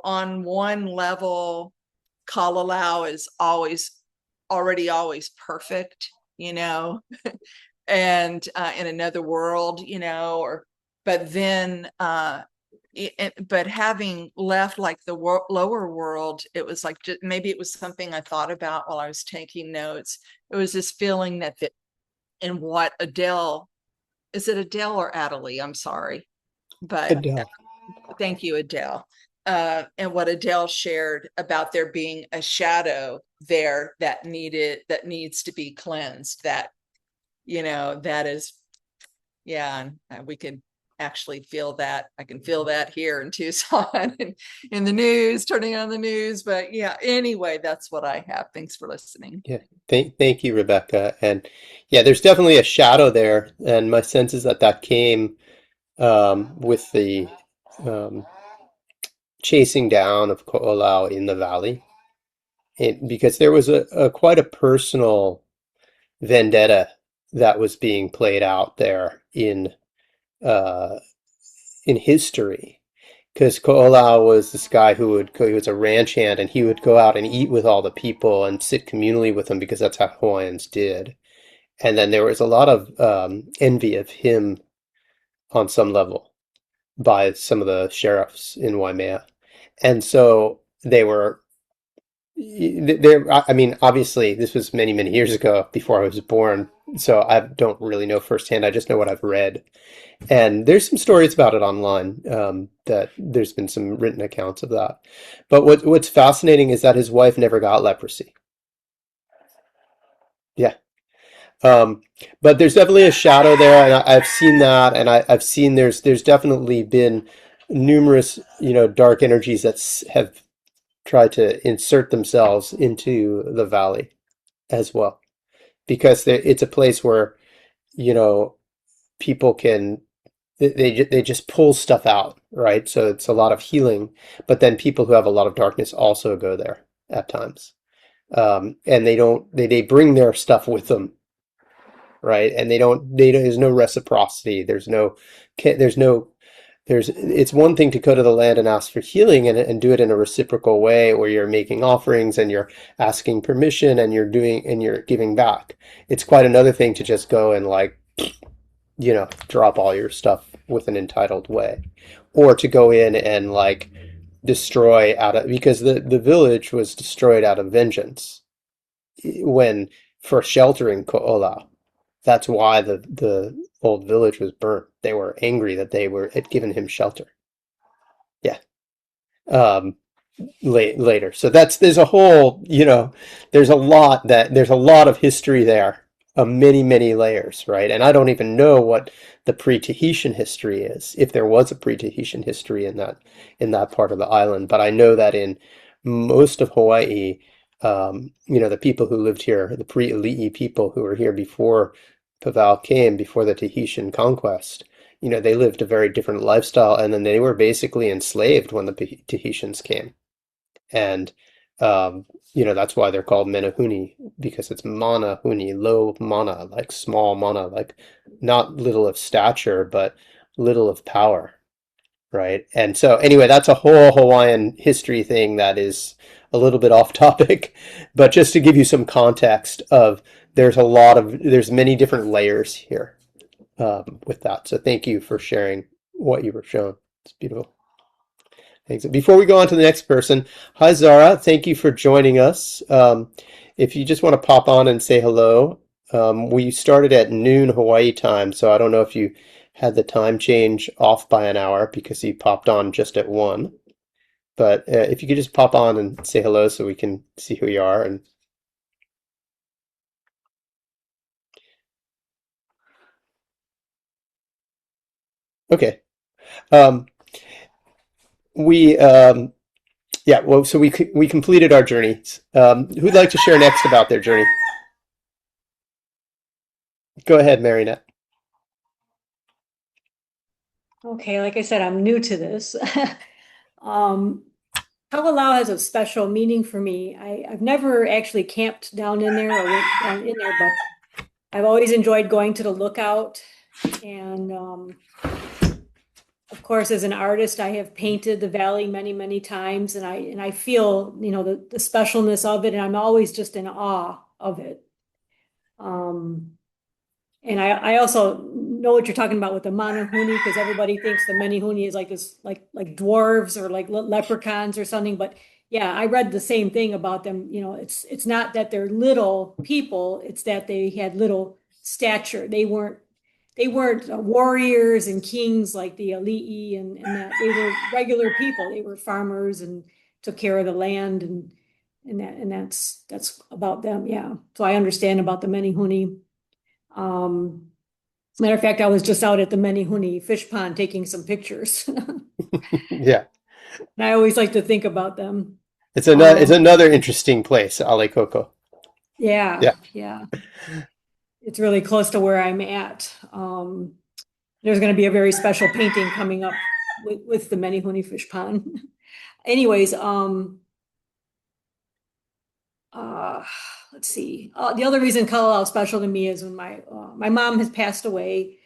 on one level Kalalau is always perfect, and in another world, but then but having left like the lower world, it was like, maybe it was something I thought about while I was taking notes. It was this feeling that and what Adele, is it Adele or Adelie? I'm sorry, but Adele. thank you, Adele. And what Adele shared about there being a shadow there that needs to be cleansed. That that is, we can actually feel that. I can feel that here in Tucson and in the news, turning on the news. But anyway, that's what I have. Thanks for listening. Yeah, thank you, Rebecca. And there's definitely a shadow there, and my sense is that came with the chasing down of Ko'olau in the valley, because there was a quite a personal vendetta that was being played out there in history. Because Ko'olau was this guy he was a ranch hand, and he would go out and eat with all the people and sit communally with them, because that's how Hawaiians did. And then there was a lot of envy of him on some level by some of the sheriffs in Waimea. And so I mean, obviously this was many, many years ago, before I was born, so I don't really know firsthand. I just know what I've read. And there's some stories about it online, that there's been some written accounts of that. But what's fascinating is that his wife never got leprosy. Yeah. But there's definitely a shadow there, and I've seen that, and I've seen there's definitely been numerous, dark energies that have tried to insert themselves into the valley as well, because it's a place where, people can, they just pull stuff out, right? So it's a lot of healing, but then people who have a lot of darkness also go there at times. And they bring their stuff with them, right? And there's no reciprocity. It's one thing to go to the land and ask for healing and do it in a reciprocal way where you're making offerings and you're asking permission and you're giving back. It's quite another thing to just go and drop all your stuff with an entitled way, or to go in and destroy because the village was destroyed out of vengeance when for sheltering Ko'olau. That's why the old village was burnt. They were angry that they had given him shelter. Yeah. Um, later. So there's a whole, there's a lot of history there, many, many layers, right? And I don't even know what the pre-Tahitian history is, if there was a pre-Tahitian history in that part of the island. But I know that in most of Hawaii, the people who lived here, the pre-Ali'i people who were here before Paval came, before the Tahitian conquest, they lived a very different lifestyle, and then they were basically enslaved when the Tahitians came. And that's why they're called menehune, because it's mana huni, low mana, like small mana, like not little of stature, but little of power, right? And so anyway, that's a whole Hawaiian history thing that is a little bit off topic, but just to give you some context of there's many different layers here with that. So thank you for sharing what you were shown. It's beautiful. Thanks. Before we go on to the next person, hi Zara, thank you for joining us. If you just want to pop on and say hello, we started at noon Hawaii time, so I don't know if you had the time change off by an hour because you popped on just at 1. But if you could just pop on and say hello so we can see who you are. And okay. So we completed our journeys. Who'd like to share next about their journey? Go ahead, Marinette. Okay, like I said, I'm new to this. Kalalau has a special meaning for me. I've never actually camped down in there or went down in there, but I've always enjoyed going to the lookout. And of course, as an artist, I have painted the valley many, many times, and I feel, the specialness of it, and I'm always just in awe of it. And I also know what you're talking about with the manahuni, because everybody thinks the menehune is like this, like dwarves or like leprechauns or something. But yeah, I read the same thing about them. It's not that they're little people; it's that they had little stature. They weren't warriors and kings like the Ali'i, and that they were regular people. They were farmers and took care of the land, and that's about them. Yeah, so I understand about the menehune. As a matter of fact, I was just out at the Menehune fish pond taking some pictures. Yeah. And I always like to think about them. It's another interesting place, Ale Coco. Yeah. It's really close to where I'm at. There's going to be a very special painting coming up with the Menehune fish pond. Anyways, let's see. The other reason Kalalau is special to me is when my mom has passed away,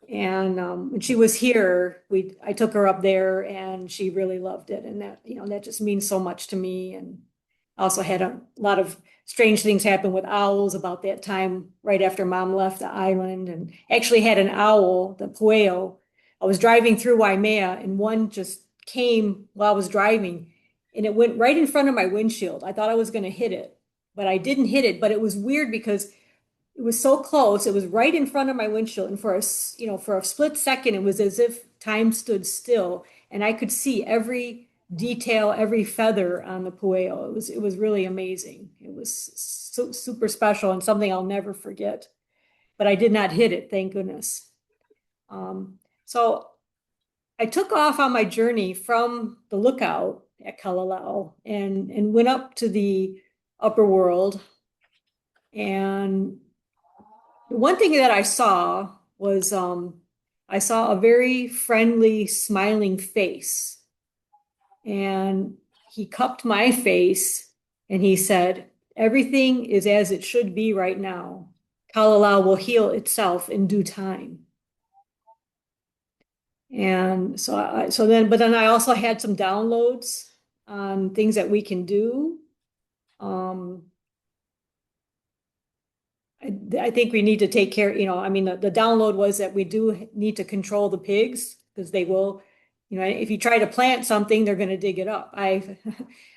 and when she was here, I took her up there, and she really loved it, and that just means so much to me. And I also had a lot of strange things happen with owls about that time, right after Mom left the island, and actually had an owl, the pueo. I was driving through Waimea, and one just came while I was driving, and it went right in front of my windshield. I thought I was going to hit it, but I didn't hit it. But it was weird because it was so close. It was right in front of my windshield, and for a split second, it was as if time stood still, and I could see every detail, every feather on the pueo. It was really amazing. It was so super special and something I'll never forget. But I did not hit it, thank goodness. So I took off on my journey from the lookout at Kalalau and went up to the upper world. And one thing that I saw was I saw a very friendly, smiling face. And he cupped my face and he said, Everything is as it should be right now. Kalalau will heal itself in due time. And but then I also had some downloads on things that we can do. I think we need to take care, I mean, the download was that we do need to control the pigs because they will, if you try to plant something, they're going to dig it up. I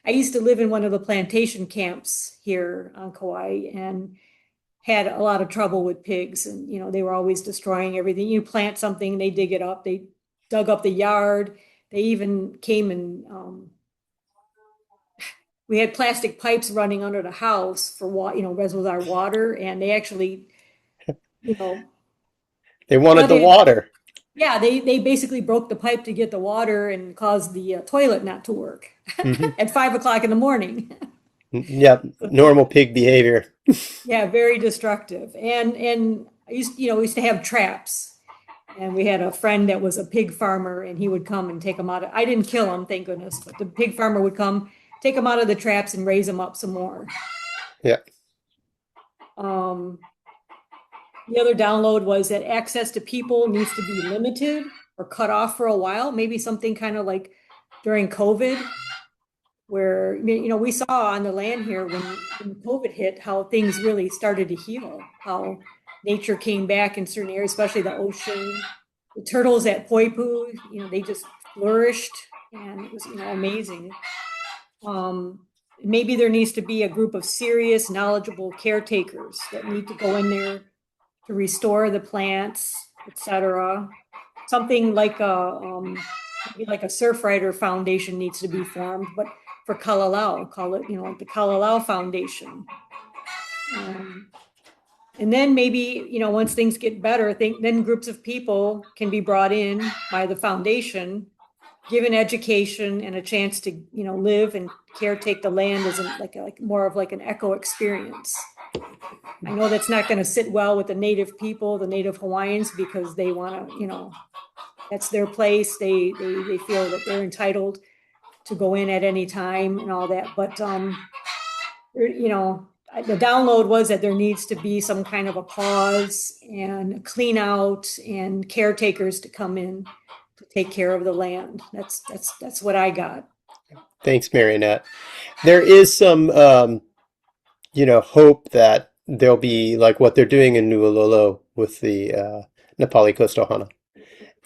used to live in one of the plantation camps here on Kauai and had a lot of trouble with pigs, and they were always destroying everything. You plant something, they dig it up. They dug up the yard. They even came and we had plastic pipes running under the house for reservoir water, and they actually, They wanted the flooded. water. Yeah, they basically broke the pipe to get the water and caused the toilet not to work at 5 o'clock in the morning. Yeah, normal pig behavior. Yeah, very destructive. And I we used to have traps. And we had a friend that was a pig farmer, and he would come and take them out. I didn't kill them, thank goodness, but the pig farmer would come, take them out of the traps, and raise them up some more. Yeah. The other download was that access to people needs to be limited or cut off for a while. Maybe something kind of like during COVID, where we saw on the land here when COVID hit how things really started to heal, how nature came back in certain areas, especially the ocean. The turtles at Poipu, they just flourished, and it was amazing. Maybe there needs to be a group of serious, knowledgeable caretakers that need to go in there to restore the plants, etc. Something like a surf rider foundation needs to be formed, but for Kalalau, call it the Kalalau Foundation. And then maybe once things get better, then groups of people can be brought in by the foundation, given education and a chance to live and caretake the land as like more of like an eco experience. I know that's not going to sit well with the native people, the native Hawaiians, because they want to, that's their place. They feel that they're entitled to go in at any time and all that. But, the download was that there needs to be some kind of a pause and a clean out and caretakers to come in to take care of the land. That's what I got. Thanks, Marionette. There is some, hope that there'll be like what they're doing in Nu'ulolo with the NaPali Coast of Kauai,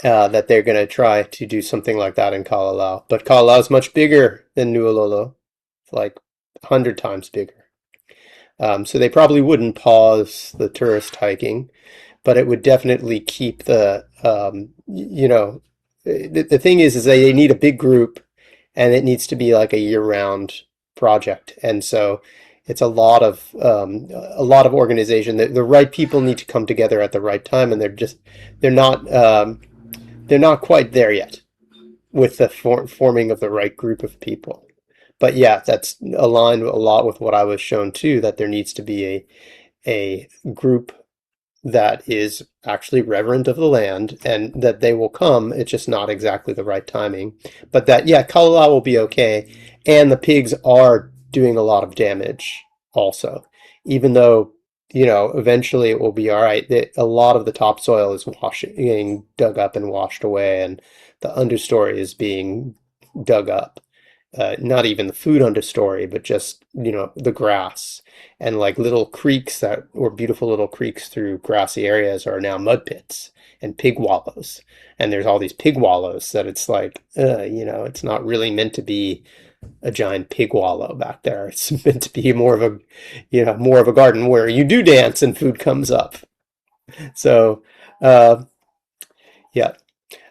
that they're going to try to do something like that in Kalalau. But Kalalau is much bigger than Nu'ulolo, like 100 times bigger. So they probably wouldn't pause the tourist hiking, but it would definitely keep the thing is they need a big group, and it needs to be like a year-round project. And so it's a lot of organization. The right people need to come together at the right time, and they're not quite there yet with the forming of the right group of people. But yeah, that's aligned a lot with what I was shown too, that there needs to be a group that is actually reverent of the land, and that they will come. It's just not exactly the right timing. But that, yeah, Kalalau will be okay. And the pigs are doing a lot of damage also, even though, eventually it will be all right. A lot of the topsoil is getting dug up and washed away, and the understory is being dug up. Not even the food understory, but just, the grass. And like little creeks that were beautiful little creeks through grassy areas are now mud pits and pig wallows. And there's all these pig wallows that it's like, it's not really meant to be a giant pig wallow back there. It's meant to be more of a garden where you do dance and food comes up. So, yeah.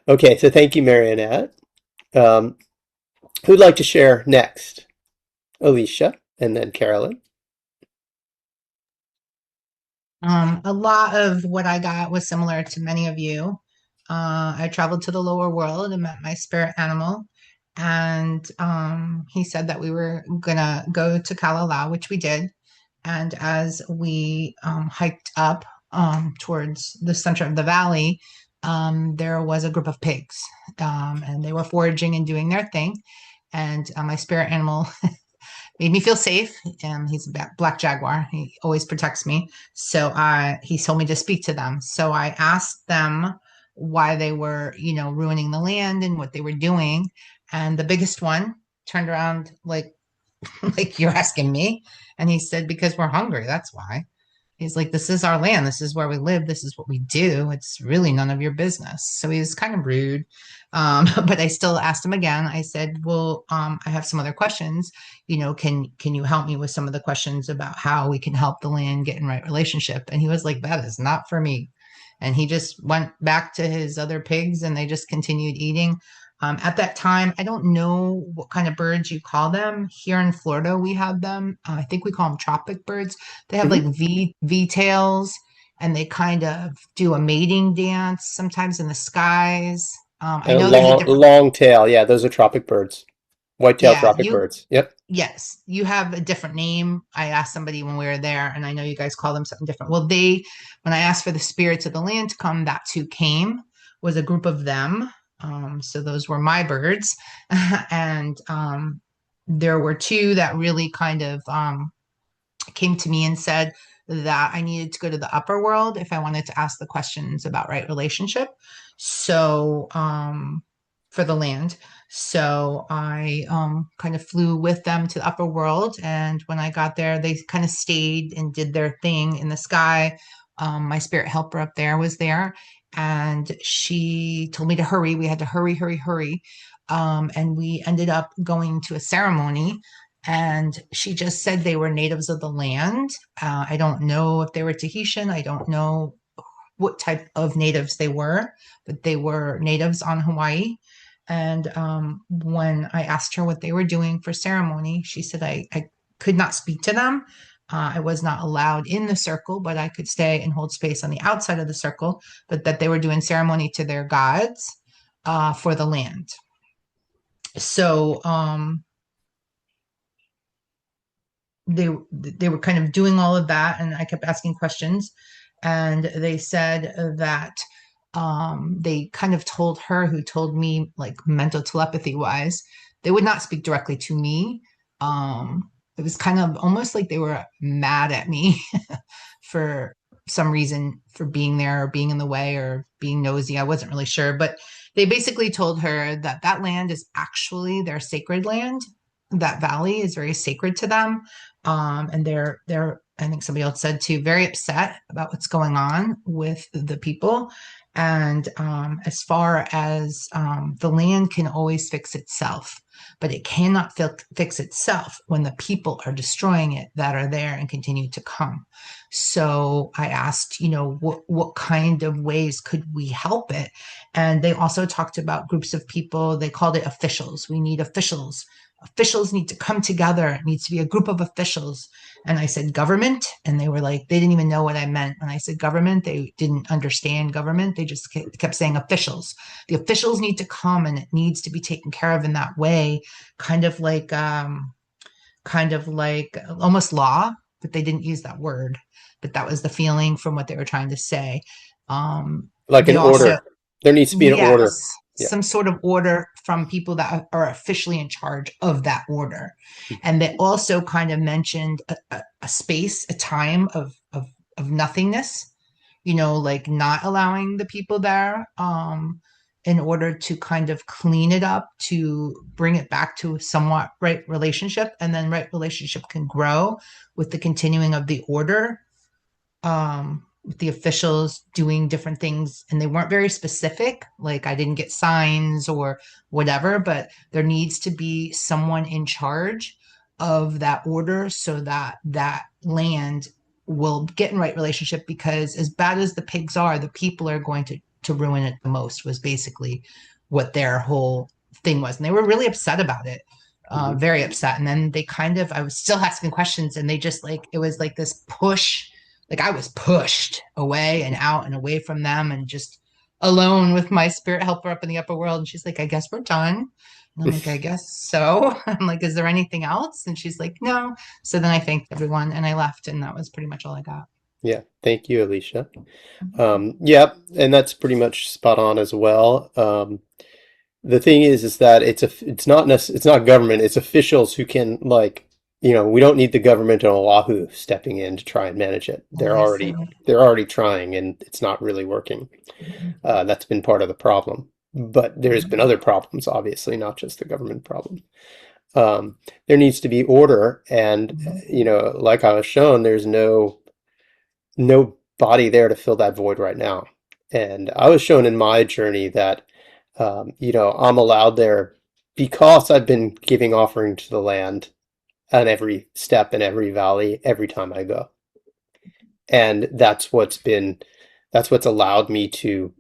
Okay, so thank you, Marionette. Who'd like to share next? Alicia, and then Carolyn. A lot of what I got was similar to many of you. I traveled to the lower world and met my spirit animal, and he said that we were gonna go to Kalalau, which we did. And as we hiked up towards the center of the valley, there was a group of pigs, and they were foraging and doing their thing. And my spirit animal made me feel safe. He's a black jaguar. He always protects me. So he told me to speak to them. So I asked them why they were, ruining the land and what they were doing. And the biggest one turned around like, like you're asking me. And he said, because we're hungry. That's why. He's like, this is our land. This is where we live. This is what we do. It's really none of your business. So he was kind of rude. But I still asked him again. I said, well, I have some other questions. Can you help me with some of the questions about how we can help the land get in right relationship? And he was like, that is not for me. And he just went back to his other pigs and they just continued eating. At that time, I don't know what kind of birds you call them. Here in Florida, we have them. I think we call them tropic birds. They have like V tails, and they kind of do a mating dance sometimes in the skies. I A know there's a different. long tail. Yeah, those are tropic birds. White-tailed Yeah, tropic birds. Yep. yes, you have a different name. I asked somebody when we were there, and I know you guys call them something different. Well, when I asked for the spirits of the land to come, that's who came, was a group of them. So those were my birds. And there were two that really kind of came to me and said that I needed to go to the upper world if I wanted to ask the questions about right relationship. So for the land. So I kind of flew with them to the upper world. And when I got there, they kind of stayed and did their thing in the sky. My spirit helper up there was there. And she told me to hurry. We had to hurry, hurry, hurry. And we ended up going to a ceremony. And she just said they were natives of the land. I don't know if they were Tahitian. I don't know what type of natives they were, but they were natives on Hawaii. And when I asked her what they were doing for ceremony, she said I could not speak to them. I was not allowed in the circle, but I could stay and hold space on the outside of the circle, but that they were doing ceremony to their gods for the land. So they were kind of doing all of that, and I kept asking questions, and they said that they kind of told her, who told me like mental telepathy wise, they would not speak directly to me. It was kind of almost like they were mad at me for some reason, for being there or being in the way or being nosy. I wasn't really sure, but they basically told her that that land is actually their sacred land. That valley is very sacred to them. And they're, I think somebody else said too, very upset about what's going on with the people. And as far as the land can always fix itself, but it cannot fix itself when the people are destroying it that are there and continue to come. So I asked, what kind of ways could we help it? And they also talked about groups of people. They called it officials. We need officials. Officials need to come together. It needs to be a group of officials. And I said government, and they were like, they didn't even know what I meant. When I said government, they didn't understand government. They just kept saying officials. The officials need to come, and it needs to be taken care of in that way, kind of like almost law, but they didn't use that word. But that was the feeling from what they were trying to say. Like an order. There needs to be an order. Yeah. Some sort of order from people that are officially in charge of that order. And they also kind of mentioned a space, a time of nothingness, like not allowing the people there in order to kind of clean it up, to bring it back to somewhat right relationship. And then right relationship can grow with the continuing of the order. With the officials doing different things, and they weren't very specific, like I didn't get signs or whatever, but there needs to be someone in charge of that order so that that land will get in right relationship, because as bad as the pigs are, the people are going to ruin it the most, was basically what their whole thing was. And they were really upset about it. Very upset. And then they I was still asking questions, and they just it was like this push. Like I was pushed away and out and away from them, and just alone with my spirit helper up in the upper world. And she's like, I guess we're done. And I'm like, I guess so. I'm like, is there anything else? And she's like, no. So then I thanked everyone and I left, and that was pretty much all I got. Yeah. Thank you, Alicia. Yeah. And that's pretty much spot on as well. The thing is that it's not government, it's officials who can we don't need the government in Oahu stepping in to try and manage it. Oh, I see. They're already trying, and it's not really working. Mhm. That's been part of the problem. But there's been other problems, obviously, not just the government problem. There needs to be order, and like I was shown, there's no body there to fill that void right now. And I was shown in my journey that I'm allowed there because I've been giving offering to the land on every step in every valley every time I go. And that's what's allowed me to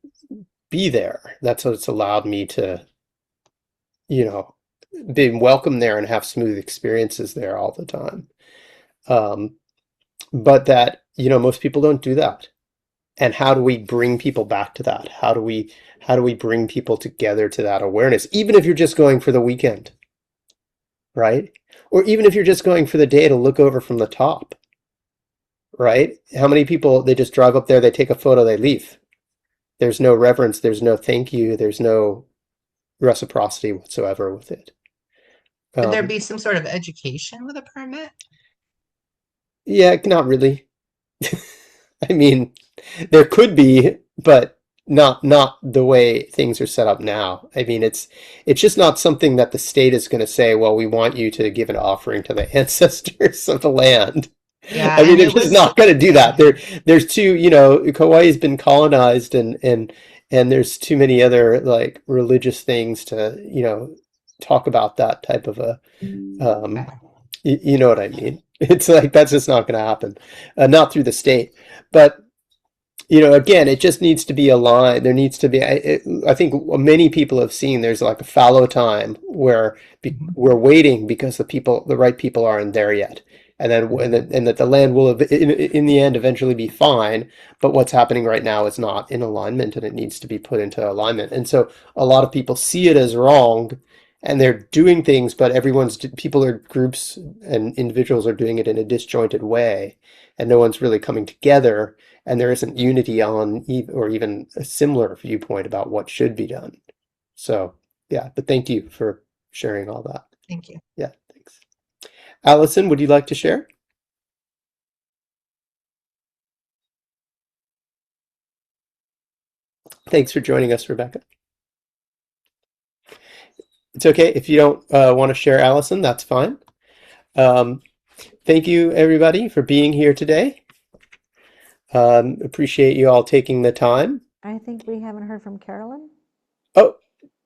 be there. That's what's allowed me to, you know, be welcome there and have smooth experiences there all the time. Um, but that, most people don't do that. And how do we bring people back to that? How do we bring people together to that awareness, even if you're just going for the weekend, right? Or even if you're just going for the day to look over from the top, right? How many people, they just drive up there, they take a photo, they leave. There's no reverence, there's no thank you, there's no reciprocity whatsoever with it. Could there be some sort of education with a permit? Yeah, not really. I mean, there could be, but not the way things are set up now. I mean, it's just not something that the state is going to say, well, we want you to give an offering to the ancestors of the land. Yeah, I mean, and it's it just was, not going to do that. There's too, Kauai's been colonized, and there's too many other like religious things to, talk about that type of a, um, you know what I mean? It's like that's just not going to happen, not through the state. But again, it just needs to be aligned. There needs to be. I think many people have seen there's like a fallow time where we're waiting because the right people aren't there yet, and that the land will in the end eventually be fine. But what's happening right now is not in alignment, and it needs to be put into alignment. And so a lot of people see it as wrong, and they're doing things, but people or groups and individuals are doing it in a disjointed way, and no one's really coming together, and there isn't unity on or even a similar viewpoint about what should be done. So, yeah, but thank you for sharing all that. thank you. Yeah, thanks. Allison, would you like to share? Thanks for joining us, Rebecca. It's okay if you don't want to share, Allison, that's fine. Thank you, everybody, for being here today. Appreciate you all taking the time. I think we haven't heard from Carolyn. Oh,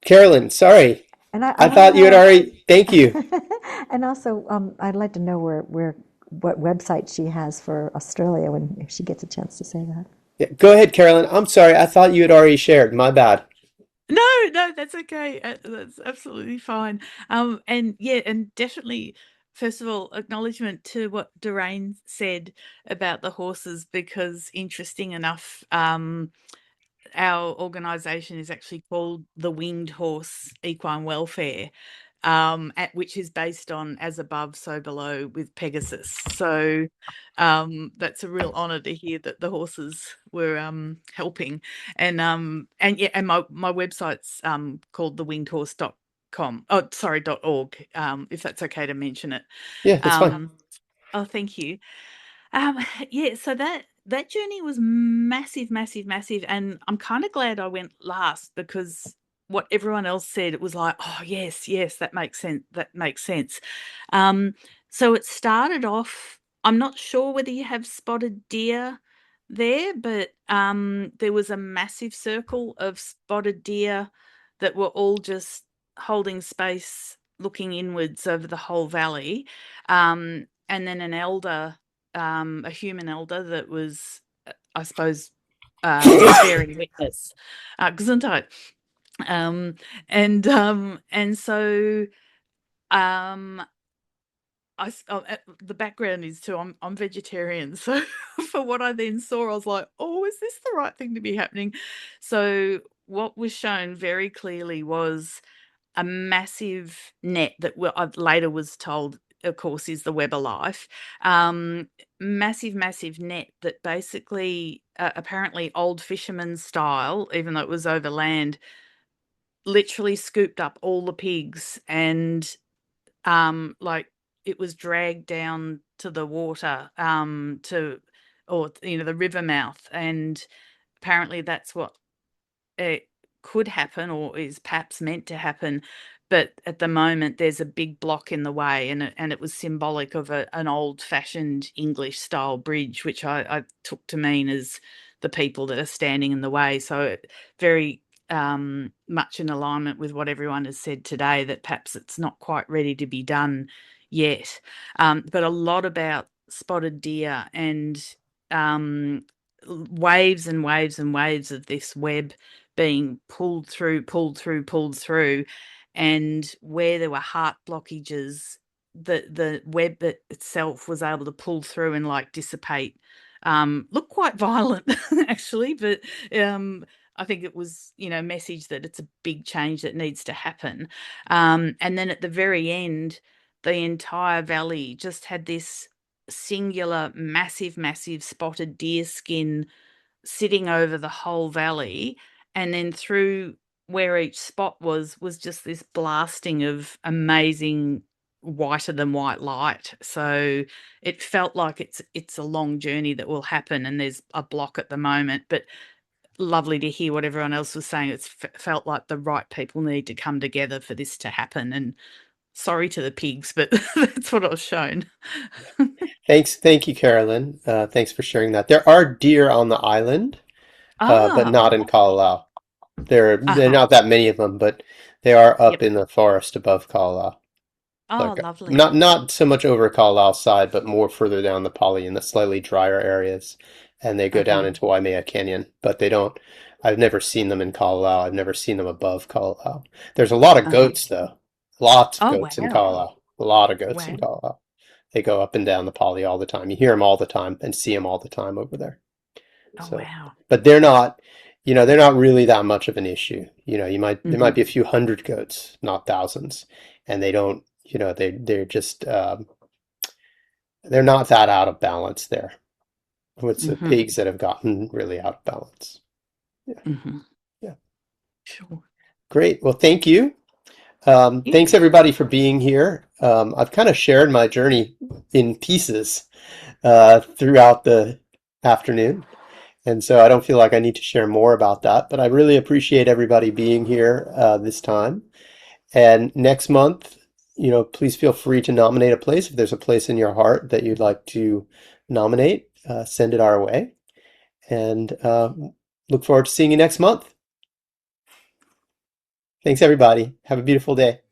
Carolyn, sorry. And I thought you had already. Thank you. And also, I'd like to know what website she has for Australia if she gets a chance to say that. Yeah, go ahead, Carolyn. I'm sorry. I thought you had already shared. My bad. No, that's okay. That's absolutely fine. And yeah, and definitely, first of all, acknowledgement to what Doreen said about the horses, because interesting enough, our organisation is actually called the Winged Horse Equine Welfare, which is based on As Above, So Below with Pegasus. So that's a real honour to hear that the horses were helping. And yeah, and my website's called thewingedhorse.com. Oh, sorry, .org. If that's okay to mention it. Yeah, that's fine. Oh, thank you. Yeah, so that journey was massive, massive, massive, and I'm kind of glad I went last, because what everyone else said, it was like, oh yes, that makes sense. That makes sense. So it started off. I'm not sure whether you have spotted deer there, but there was a massive circle of spotted deer that were all just holding space, looking inwards over the whole valley, and then an elder. A human elder that was, I suppose, bearing witness, Gesundheit. And so, the background is too. I'm vegetarian, so for what I then saw, I was like, oh, is this the right thing to be happening? So what was shown very clearly was a massive net that I later was told, of course, is the web of life. Massive net that basically, apparently old fisherman style, even though it was over land, literally scooped up all the pigs and like it was dragged down to the water, or the river mouth, and apparently that's what it could happen or is perhaps meant to happen. But at the moment, there's a big block in the way, and it was symbolic of an old-fashioned English-style bridge, which I took to mean as the people that are standing in the way. So very much in alignment with what everyone has said today, that perhaps it's not quite ready to be done yet. But a lot about spotted deer and waves and waves and waves of this web being pulled through, and where there were heart blockages, the web itself was able to pull through and like dissipate. Looked quite violent actually, but I think it was, message that it's a big change that needs to happen. And then at the very end, the entire valley just had this singular, massive, massive spotted deer skin sitting over the whole valley, and then through where each spot was just this blasting of amazing whiter than white light. So it felt like it's a long journey that will happen, and there's a block at the moment, but lovely to hear what everyone else was saying. It's felt like the right people need to come together for this to happen. And sorry to the pigs, but that's what I was shown. Thank you, Carolyn. Thanks for sharing that. There are deer on the island, but not in Kalalau. There are not that many of them, but they are up in the forest above Kalalau. Lovely. Not so much over Kalalau's side, but more further down the Pali in the slightly drier areas. And they go down into Waimea Canyon, but they don't. I've never seen them in Kalalau. I've never seen them above Kalalau. There's a lot of goats, though. Lots of goats in Kalalau. A lot of goats in Kalalau. They go up and down the Pali all the time. You hear them all the time and see them all the time over there. But they're not, they're not really that much of an issue. There might be a few hundred goats, not thousands, and they don't, they're just, they're not that out of balance there. It's the pigs that have gotten really out of balance. Yeah. Sure. Great. Well, thank you. Thanks everybody for being here. I've kind of shared my journey in pieces throughout the afternoon, and so I don't feel like I need to share more about that, but I really appreciate everybody being here this time. And next month, please feel free to nominate a place. If there's a place in your heart that you'd like to nominate, send it our way, and look forward to seeing you next month. Thanks, everybody. Have a beautiful day.